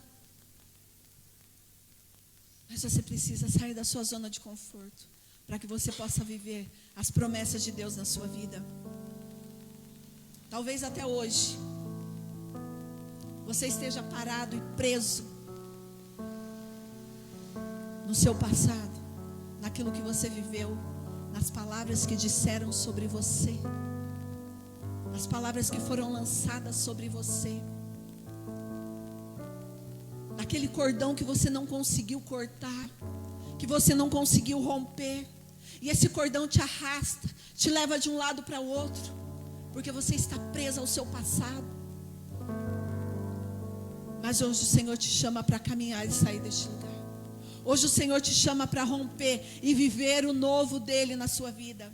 Mas você precisa sair da sua zona de conforto, para que você possa viver as promessas de Deus na sua vida. Talvez até hoje você esteja parado e preso no seu passado, naquilo que você viveu, nas palavras que disseram sobre você, nas palavras que foram lançadas sobre você, naquele cordão que você não conseguiu cortar, que você não conseguiu romper, e esse cordão te arrasta, te leva de um lado para o outro, porque você está preso ao seu passado. Mas hoje o Senhor te chama para caminhar e sair deste lugar. Hoje o Senhor te chama para romper e viver o novo dele na sua vida.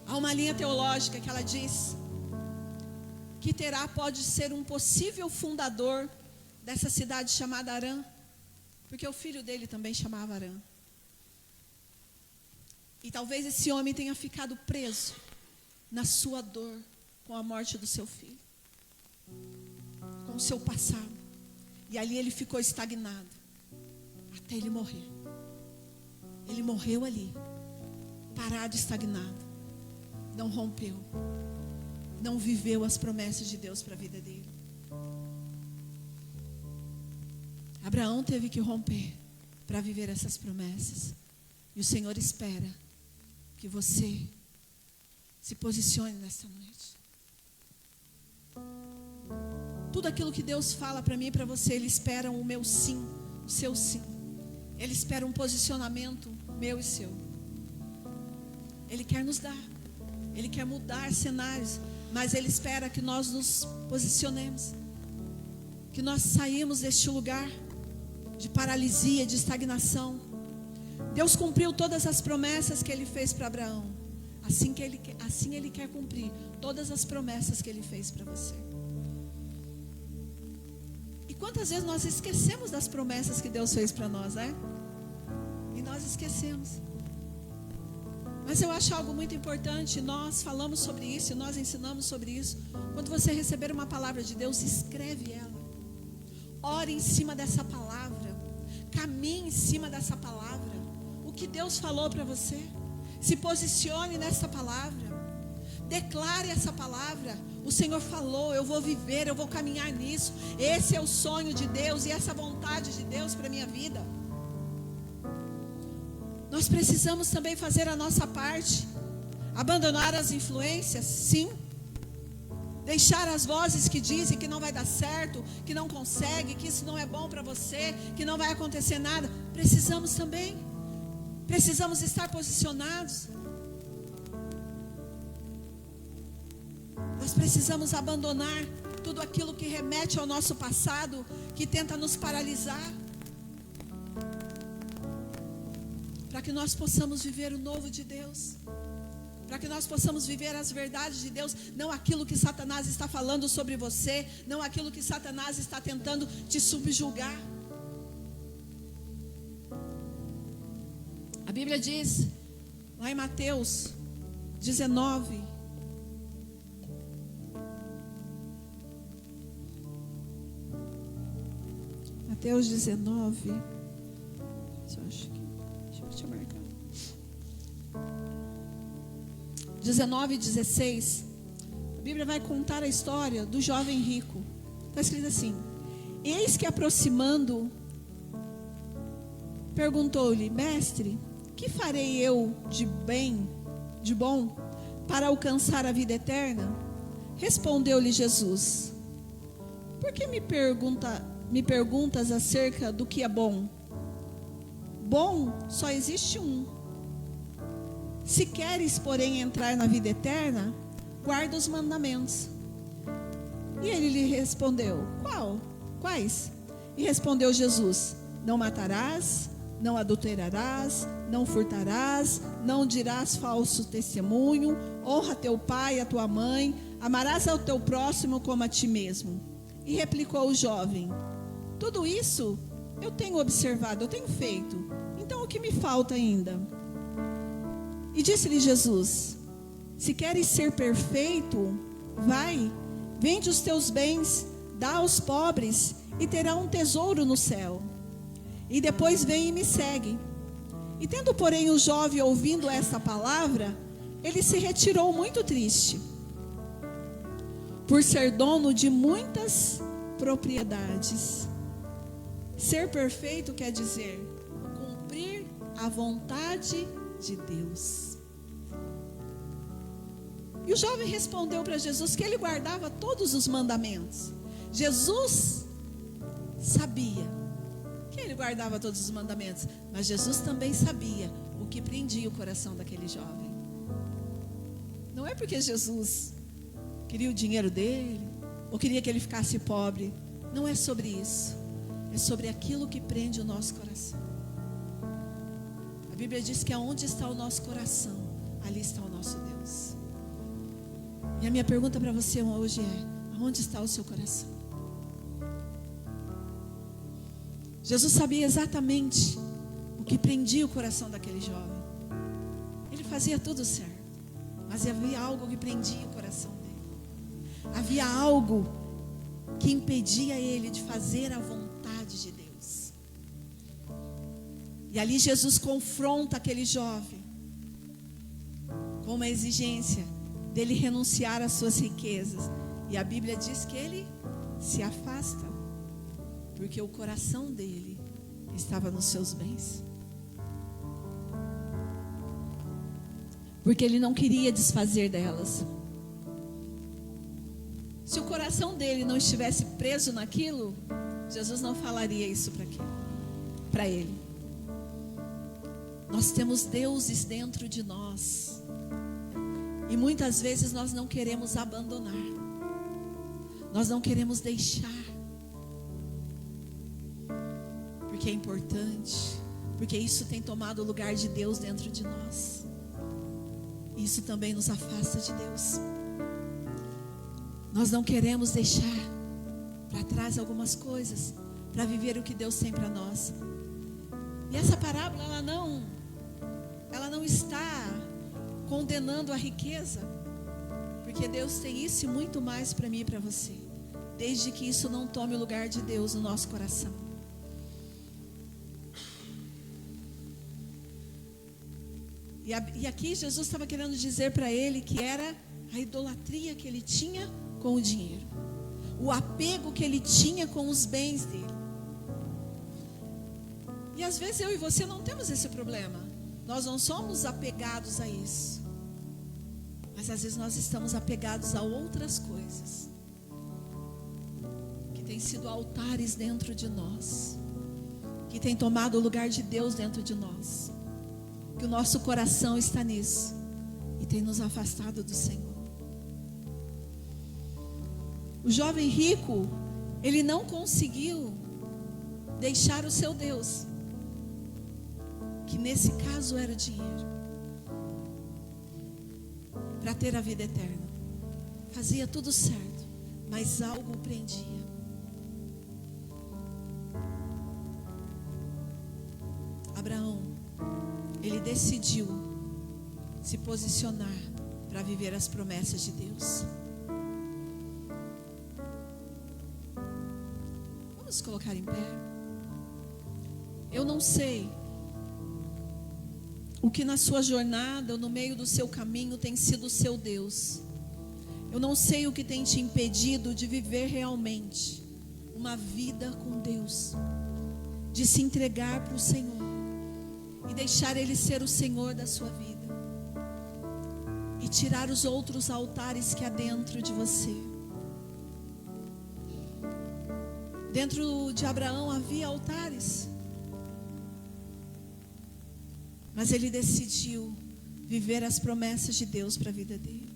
Há uma linha teológica que ela diz que Terá pode ser um possível fundador dessa cidade chamada Harã, porque o filho dele também chamava Harã. E talvez esse homem tenha ficado preso na sua dor, com a morte do seu filho, com o seu passado. E ali ele ficou estagnado, até ele morrer. Ele morreu ali, parado, estagnado. Não rompeu, não viveu as promessas de Deus para a vida dele. Abraão teve que romper para viver essas promessas. E o Senhor espera que você se posicione nesta noite. Tudo aquilo que Deus fala para mim e para você, Ele espera o meu sim, o seu sim. Ele espera um posicionamento meu e seu. Ele quer nos dar, Ele quer mudar cenários, mas Ele espera que nós nos posicionemos, que nós saímos deste lugar de paralisia, de estagnação. Deus cumpriu todas as promessas que Ele fez para Abraão. Assim Ele quer cumprir todas as promessas que Ele fez para você. E quantas vezes nós esquecemos das promessas que Deus fez para nós, né? E nós esquecemos. Mas eu acho algo muito importante. Nós falamos sobre isso, nós ensinamos sobre isso. Quando você receber uma palavra de Deus, escreve ela. Ore em cima dessa palavra. Caminhe em cima dessa palavra. O que Deus falou para você. Se posicione nessa palavra. Declare essa palavra. O Senhor falou, eu vou viver, eu vou caminhar nisso. Esse é o sonho de Deus e essa vontade de Deus para a minha vida. Nós precisamos também fazer a nossa parte. Abandonar as influências, sim. Deixar as vozes que dizem que não vai dar certo, que não consegue, que isso não é bom para você, que não vai acontecer nada. Precisamos também. Precisamos estar posicionados. Nós precisamos abandonar tudo aquilo que remete ao nosso passado, que tenta nos paralisar, para que nós possamos viver o novo de Deus, para que nós possamos viver as verdades de Deus, não aquilo que Satanás está falando sobre você, não aquilo que Satanás está tentando te subjugar. A Bíblia diz, lá em Mateus 19, Mateus 19, deixa eu marcar. 19 e 16, a Bíblia vai contar a história do jovem rico. Está escrito assim: eis que aproximando, perguntou-lhe: mestre, que farei eu de bom, para alcançar a vida eterna? Respondeu-lhe Jesus: por que me perguntas acerca do que é bom? Bom só existe um. Se queres, porém, entrar na vida eterna, guarda os mandamentos. E ele lhe respondeu: quais? E respondeu Jesus: não matarás, não adulterarás, não furtarás, não dirás falso testemunho, honra teu pai e a tua mãe, amarás ao teu próximo como a ti mesmo. E replicou o jovem: tudo isso eu tenho observado, eu tenho feito. Então o que me falta ainda? E disse-lhe Jesus: se queres ser perfeito, vai, vende os teus bens, dá aos pobres, e terá um tesouro no céu. E depois vem e me segue. E tendo, porém, o jovem ouvindo esta palavra, ele se retirou muito triste, por ser dono de muitas propriedades. Ser perfeito quer dizer cumprir a vontade de Deus. E o jovem respondeu para Jesus que ele guardava todos os mandamentos. Jesus sabia que ele guardava todos os mandamentos, mas Jesus também sabia o que prendia o coração daquele jovem. Não é porque Jesus queria o dinheiro dele, ou queria que ele ficasse pobre. Não é sobre isso. É sobre aquilo que prende o nosso coração. A Bíblia diz que aonde está o nosso coração, ali está o nosso Deus. E a minha pergunta para você hoje é: aonde está o seu coração? Jesus sabia exatamente o que prendia o coração daquele jovem. Ele fazia tudo certo, mas havia algo que prendia o coração dele. Havia algo que impedia ele de fazer a vontade de Deus. E ali Jesus confronta aquele jovem com uma exigência dele renunciar às suas riquezas. E a Bíblia diz que ele se afasta, porque o coração dele estava nos seus bens. Porque ele não queria desfazer delas. Se o coração dele não estivesse preso naquilo, Jesus não falaria isso para ele. Nós temos deuses dentro de nós. E muitas vezes nós não queremos abandonar. Nós não queremos deixar. Porque é importante. Porque isso tem tomado o lugar de Deus dentro de nós. Isso também nos afasta de Deus. Nós não queremos deixar para trás algumas coisas para viver o que Deus tem para nós. E essa parábola, ela não está condenando a riqueza, porque Deus tem isso e muito mais para mim e para você, desde que isso não tome o lugar de Deus no nosso coração. E aqui Jesus estava querendo dizer para ele que era a idolatria que ele tinha com o dinheiro, o apego que ele tinha com os bens dele. E às vezes eu e você não temos esse problema. Nós não somos apegados a isso. Mas às vezes nós estamos apegados a outras coisas que têm sido altares dentro de nós, que têm tomado o lugar de Deus dentro de nós, que o nosso coração está nisso e tem nos afastado do Senhor. O jovem rico, ele não conseguiu deixar o seu Deus, que nesse caso era o dinheiro, para ter a vida eterna. Fazia tudo certo, mas algo o prendia. Abraão, ele decidiu se posicionar para viver as promessas de Deus. Vamos colocar em pé. Eu não sei o que na sua jornada ou no meio do seu caminho tem sido o seu Deus. Eu não sei o que tem te impedido de viver realmente uma vida com Deus, de se entregar para o Senhor e deixar Ele ser o Senhor da sua vida e tirar os outros altares que há dentro de você. Dentro de Abraão havia altares, mas ele decidiu viver as promessas de Deus para a vida dele.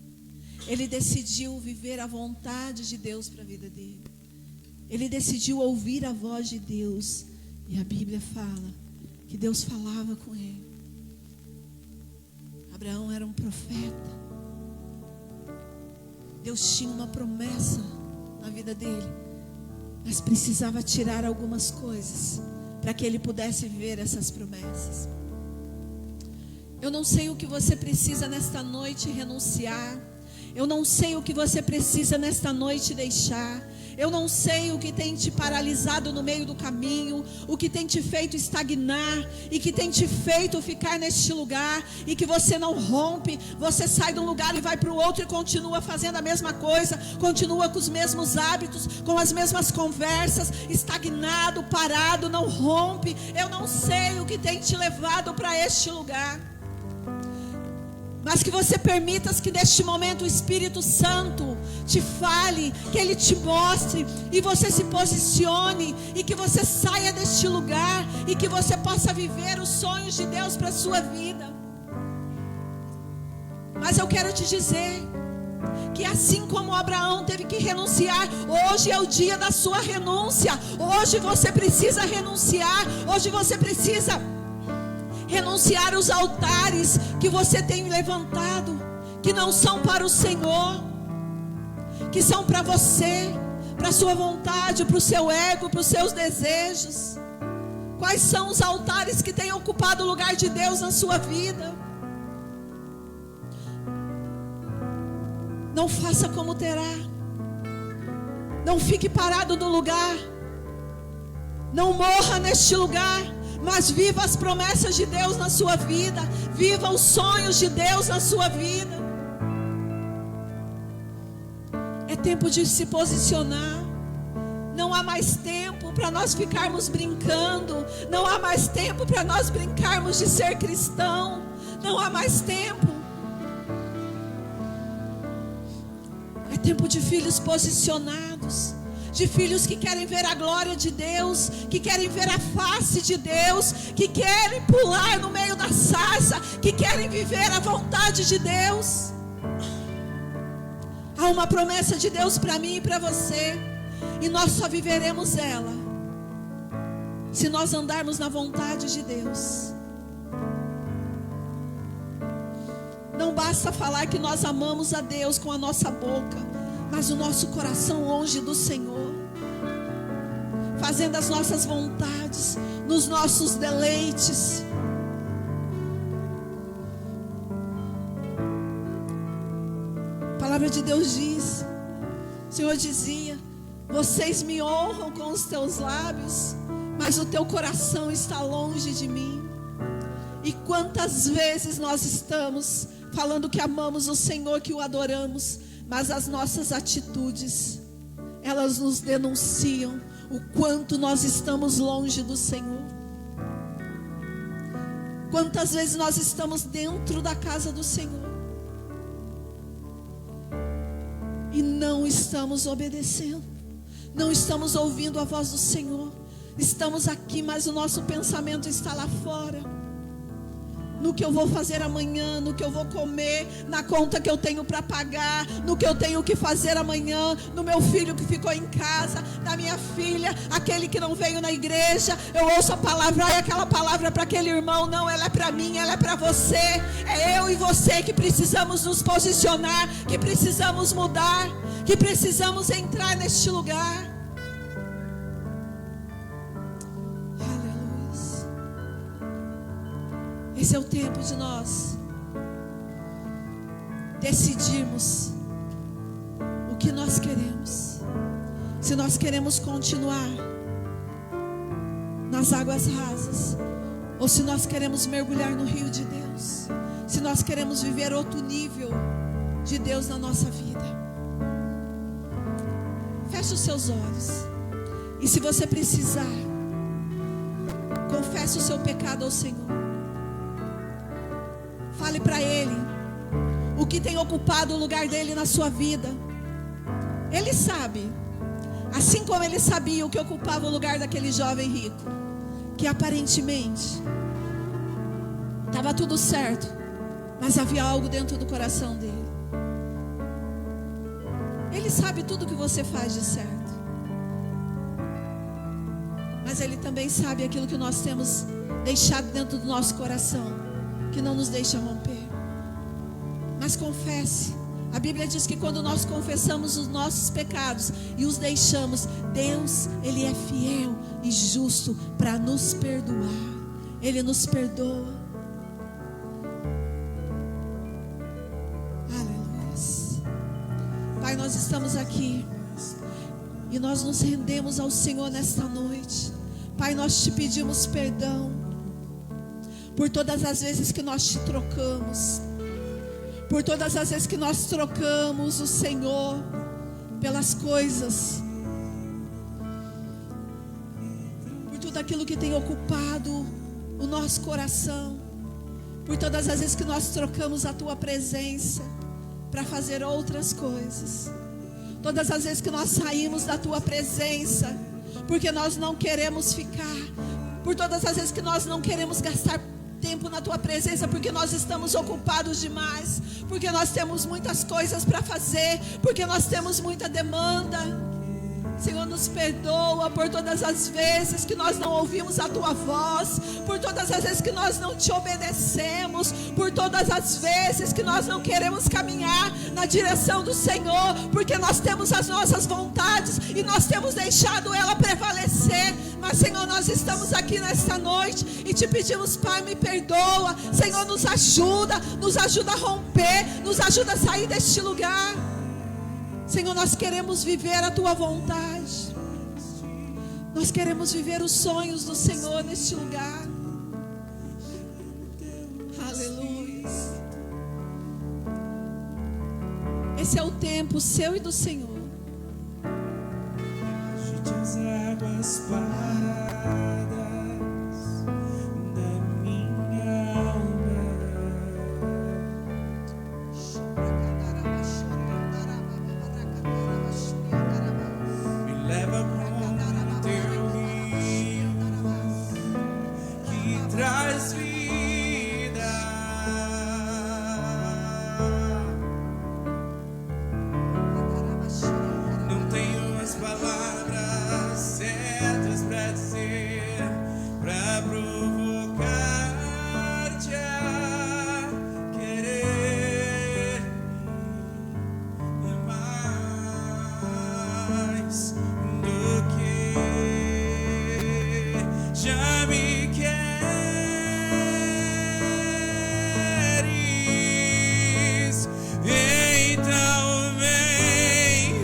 Ele decidiu viver a vontade de Deus para a vida dele. Ele decidiu ouvir a voz de Deus. E a Bíblia fala que Deus falava com ele. Abraão era um profeta. Deus tinha uma promessa na vida dele, mas precisava tirar algumas coisas para que ele pudesse viver essas promessas. Eu não sei o que você precisa nesta noite renunciar. Eu não sei o que você precisa nesta noite deixar. Eu não sei o que tem te paralisado no meio do caminho, o que tem te feito estagnar e que tem te feito ficar neste lugar e que você não rompe. Você sai de um lugar e vai para o outro e continua fazendo a mesma coisa, continua com os mesmos hábitos, com as mesmas conversas, estagnado, parado, não rompe. Eu não sei o que tem te levado para este lugar, mas que você permita que neste momento o Espírito Santo te fale, que Ele te mostre e você se posicione e que você saia deste lugar e que você possa viver os sonhos de Deus para a sua vida. Mas eu quero te dizer que assim como Abraão teve que renunciar, hoje é o dia da sua renúncia. Hoje você precisa renunciar, hoje você precisa renunciar os altares que você tem levantado, que não são para o Senhor, que são para você, para a sua vontade, para o seu ego, para os seus desejos. Quais são os altares que têm ocupado o lugar de Deus na sua vida? Não faça como Terá. Não fique parado no lugar. Não morra neste lugar, mas viva as promessas de Deus na sua vida. Viva os sonhos de Deus na sua vida. É tempo de se posicionar. Não há mais tempo para nós ficarmos brincando. Não há mais tempo para nós brincarmos de ser cristão. Não há mais tempo. É tempo de filhos posicionados. De filhos que querem ver a glória de Deus, que querem ver a face de Deus, que querem pular no meio da sarça, que querem viver a vontade de Deus. Há uma promessa de Deus para mim e para você, e nós só viveremos ela se nós andarmos na vontade de Deus. Não basta falar que nós amamos a Deus com a nossa boca, mas o nosso coração longe do Senhor, fazendo as nossas vontades, nos nossos deleites. A palavra de Deus diz, o Senhor dizia: vocês me honram com os teus lábios, mas o teu coração está longe de mim. E quantas vezes nós estamos falando que amamos o Senhor, que o adoramos, mas as nossas atitudes, elas nos denunciam o quanto nós estamos longe do Senhor. Quantas vezes nós estamos dentro da casa do Senhor e não estamos obedecendo, não estamos ouvindo a voz do Senhor. Estamos aqui, mas o nosso pensamento está lá fora, no que eu vou fazer amanhã, no que eu vou comer, na conta que eu tenho para pagar, no que eu tenho que fazer amanhã, no meu filho que ficou em casa, na minha filha, aquele que não veio na igreja. Eu ouço a palavra, e aquela palavra para aquele irmão, não, ela é para mim, ela é para você. É eu e você que precisamos nos posicionar, que precisamos mudar, que precisamos entrar neste lugar. Esse é o tempo de nós decidirmos o que nós queremos. Se nós queremos continuar nas águas rasas, ou se nós queremos mergulhar no rio de Deus. Se nós queremos viver outro nível de Deus na nossa vida. Feche os seus olhos. E se você precisar, confesse o seu pecado ao Senhor. Fale para Ele o que tem ocupado o lugar dele na sua vida. Ele sabe, assim como Ele sabia o que ocupava o lugar daquele jovem rico, que aparentemente estava tudo certo, mas havia algo dentro do coração dele. Ele sabe tudo que você faz de certo, mas Ele também sabe aquilo que nós temos deixado dentro do nosso coração, que não nos deixa romper. Mas confesse. A Bíblia diz que quando nós confessamos os nossos pecados e os deixamos, Deus, Ele é fiel e justo para nos perdoar. Ele nos perdoa. Aleluia. Pai, nós estamos aqui e nós nos rendemos ao Senhor nesta noite. Pai, nós te pedimos perdão por todas as vezes que nós te trocamos, por todas as vezes que nós trocamos o Senhor pelas coisas, por tudo aquilo que tem ocupado o nosso coração, por todas as vezes que nós trocamos a Tua presença para fazer outras coisas, todas as vezes que nós saímos da Tua presença porque nós não queremos ficar, por todas as vezes que nós não queremos gastar tempo na Tua presença, porque nós estamos ocupados demais, porque nós temos muitas coisas para fazer, porque nós temos muita demanda. Senhor, nos perdoa por todas as vezes que nós não ouvimos a Tua voz, por todas as vezes que nós não Te obedecemos, por todas as vezes que nós não queremos caminhar na direção do Senhor, porque nós temos as nossas vontades e nós temos deixado ela prevalecer. Mas Senhor, nós estamos aqui nesta noite e Te pedimos, Pai, me perdoa. Senhor, nos ajuda a romper, nos ajuda a sair deste lugar. Senhor, nós queremos viver a tua vontade. Nós queremos viver os sonhos do Senhor neste lugar. Aleluia. Esse é o tempo seu e do Senhor. Agite as águas paradas da minha alma. Me leva como teu rio que traz vida. Não tenho as palavras certas pra dizer, pra provocar-te a querer mais do que já me queres. Então vem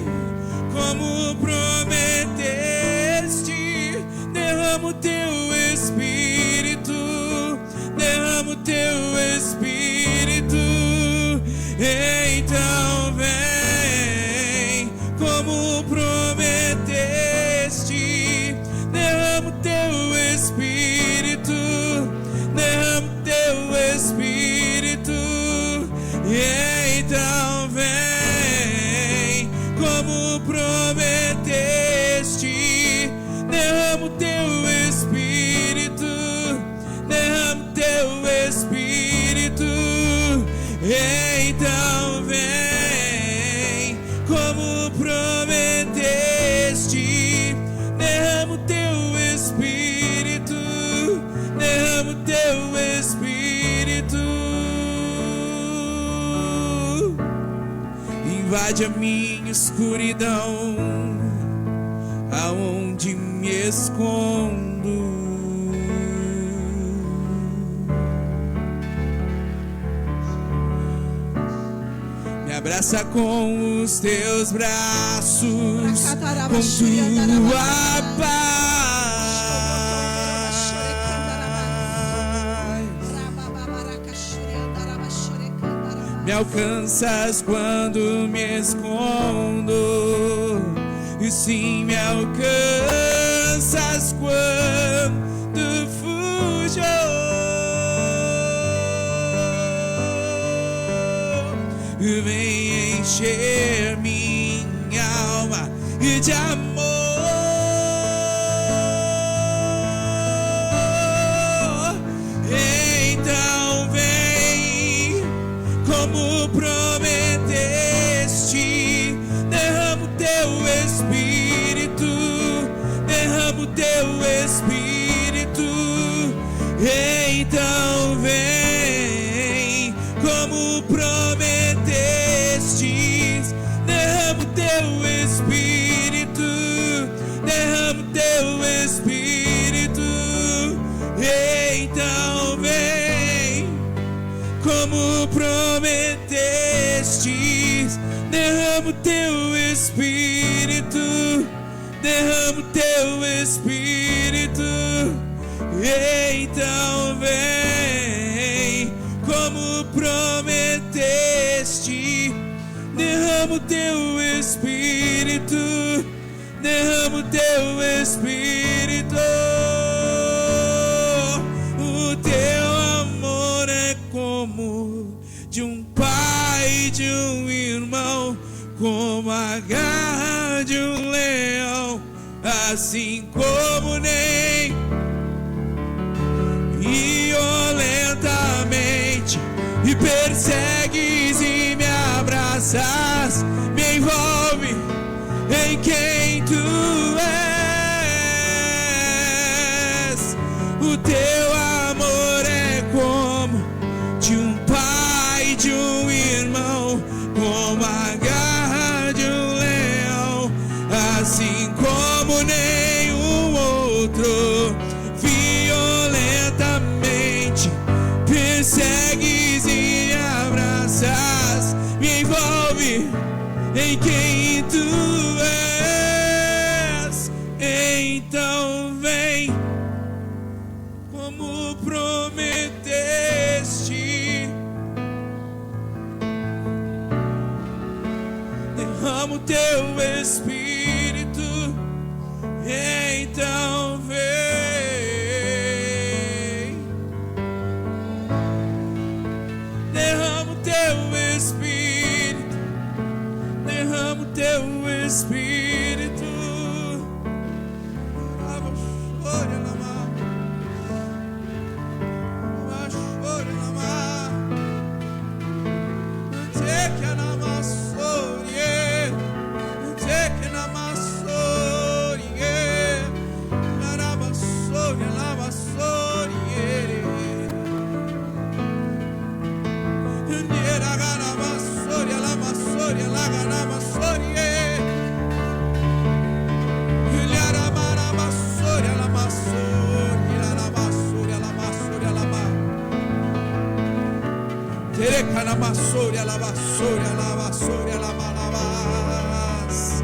como prometeste, derrama o teu Espírito, derrama o teu Espírito. Então vem como prometeste, derrama o teu Espírito, derrama o teu Espírito. Então vem como prometeste, derrama o teu Espírito, derrama o teu Espírito. Então vem como prometeste, derrama o teu Espírito, derrama o teu Espírito. Invade a minha escuridão, aonde me escondo. Me abraça com os teus braços, com tua paz. Me alcanças quando me escondo, e sim me alcanças quando fujo. Vem encher minha alma de amor. Então vem como prometeste, derrama o teu Espírito, derrama o teu Espírito. Então vem como prometeste, derrama o teu Espírito, derrama o teu Espírito. Então vem como prometeste, derrama o teu Espírito, derrama o teu Espírito. Então vem como prometeste, derrama o teu Espírito, derrama o teu Espírito. O teu amor é como de um pai, de um irmão, como a garra de um leão, assim como nem violentamente me persegues e me abraças, me envolve em quem tu és. O teu amor é como de um pai, de um irmão, como a garra de um leão, assim como nenhum outro. Violentamente persegues e me abraças, me envolve em quem derrama o teu Espírito, então vem. Derrama o teu Espírito, derrama o teu Espírito. La vassoria, la vassoria, la vassoria, la malavas.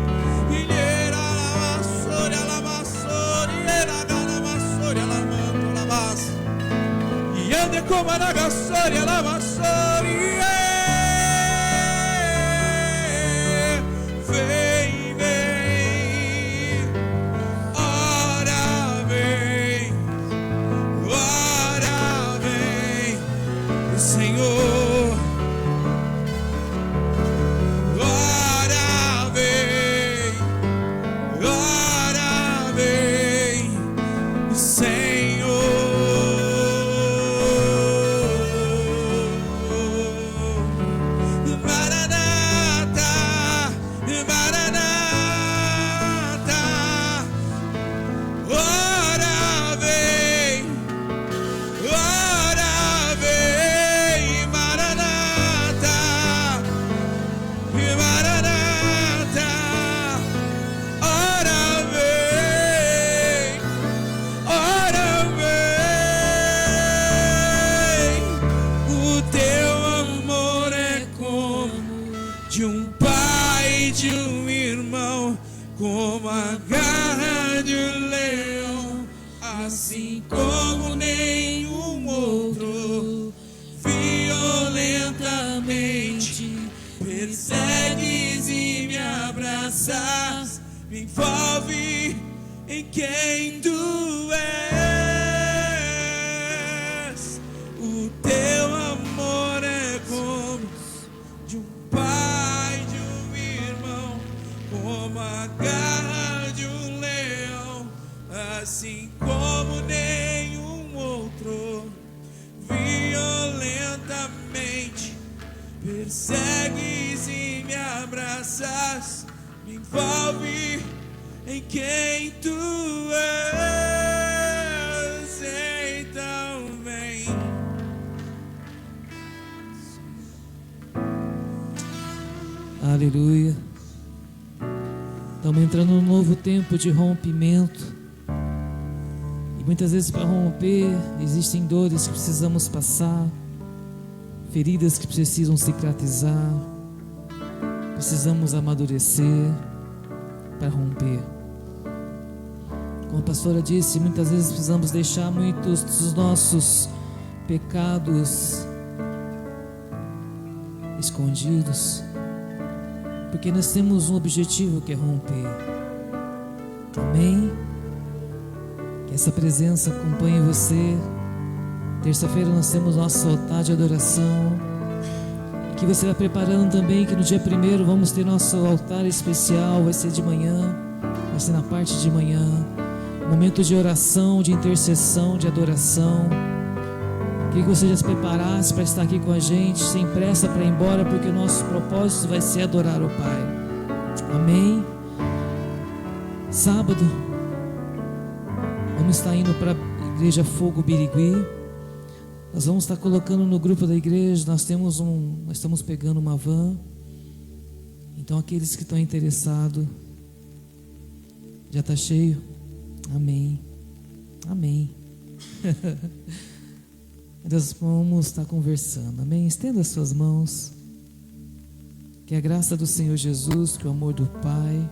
Ilera la vassoria, la vassoria, la vassoria, la manto, la vas. E ande como a vassoria, la vassoria. Vem, vem, ora vem, Senhor. Como a garra de um leão, assim como nenhum outro, violentamente persegues e me abraças, me envolve em quem tu és. O teu amor é como de um pai, de um irmão, como a garra de um leão, assim como nenhum outro, violentamente persegues e me abraças, me envolve em quem tu és. Então vem. Aleluia. Estamos entrando num novo tempo de rompimento. E muitas vezes, para romper, existem dores que precisamos passar, feridas que precisam cicatrizar. Precisamos amadurecer para romper. Como a pastora disse, muitas vezes precisamos deixar muitos dos nossos pecados escondidos, porque nós temos um objetivo, que é romper. Amém? Que essa presença acompanhe você. Terça-feira nós temos nosso altar de adoração, que você vai preparando também, que no dia 1º vamos ter nosso altar especial. Vai ser de manhã, vai ser na parte de manhã, momento de oração, de intercessão, de adoração. Queria que você já se preparasse para estar aqui com a gente, sem pressa para ir embora, porque o nosso propósito vai ser adorar o Pai. Amém? Sábado vamos estar indo para a Igreja Fogo Birigui. Nós vamos estar colocando no grupo da igreja. Nós estamos pegando uma van. Então aqueles que estão interessados, já está cheio? Amém. Amém. Nós vamos estar conversando. Amém. Estenda as suas mãos. Que a graça do Senhor Jesus, que o amor do Pai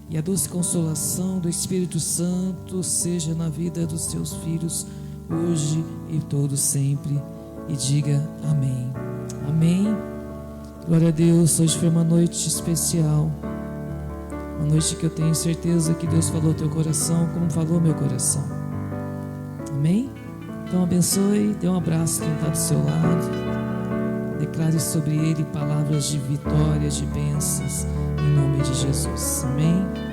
e a doce consolação do Espírito Santo seja na vida dos seus filhos, hoje e todo sempre. E diga amém. Amém. Glória a Deus, hoje foi uma noite especial. Uma noite que eu tenho certeza que Deus falou teu coração como falou meu coração. Amém? Então abençoe, dê um abraço quem está do seu lado. Declare sobre ele palavras de vitória, de bênçãos, em nome de Jesus. Amém?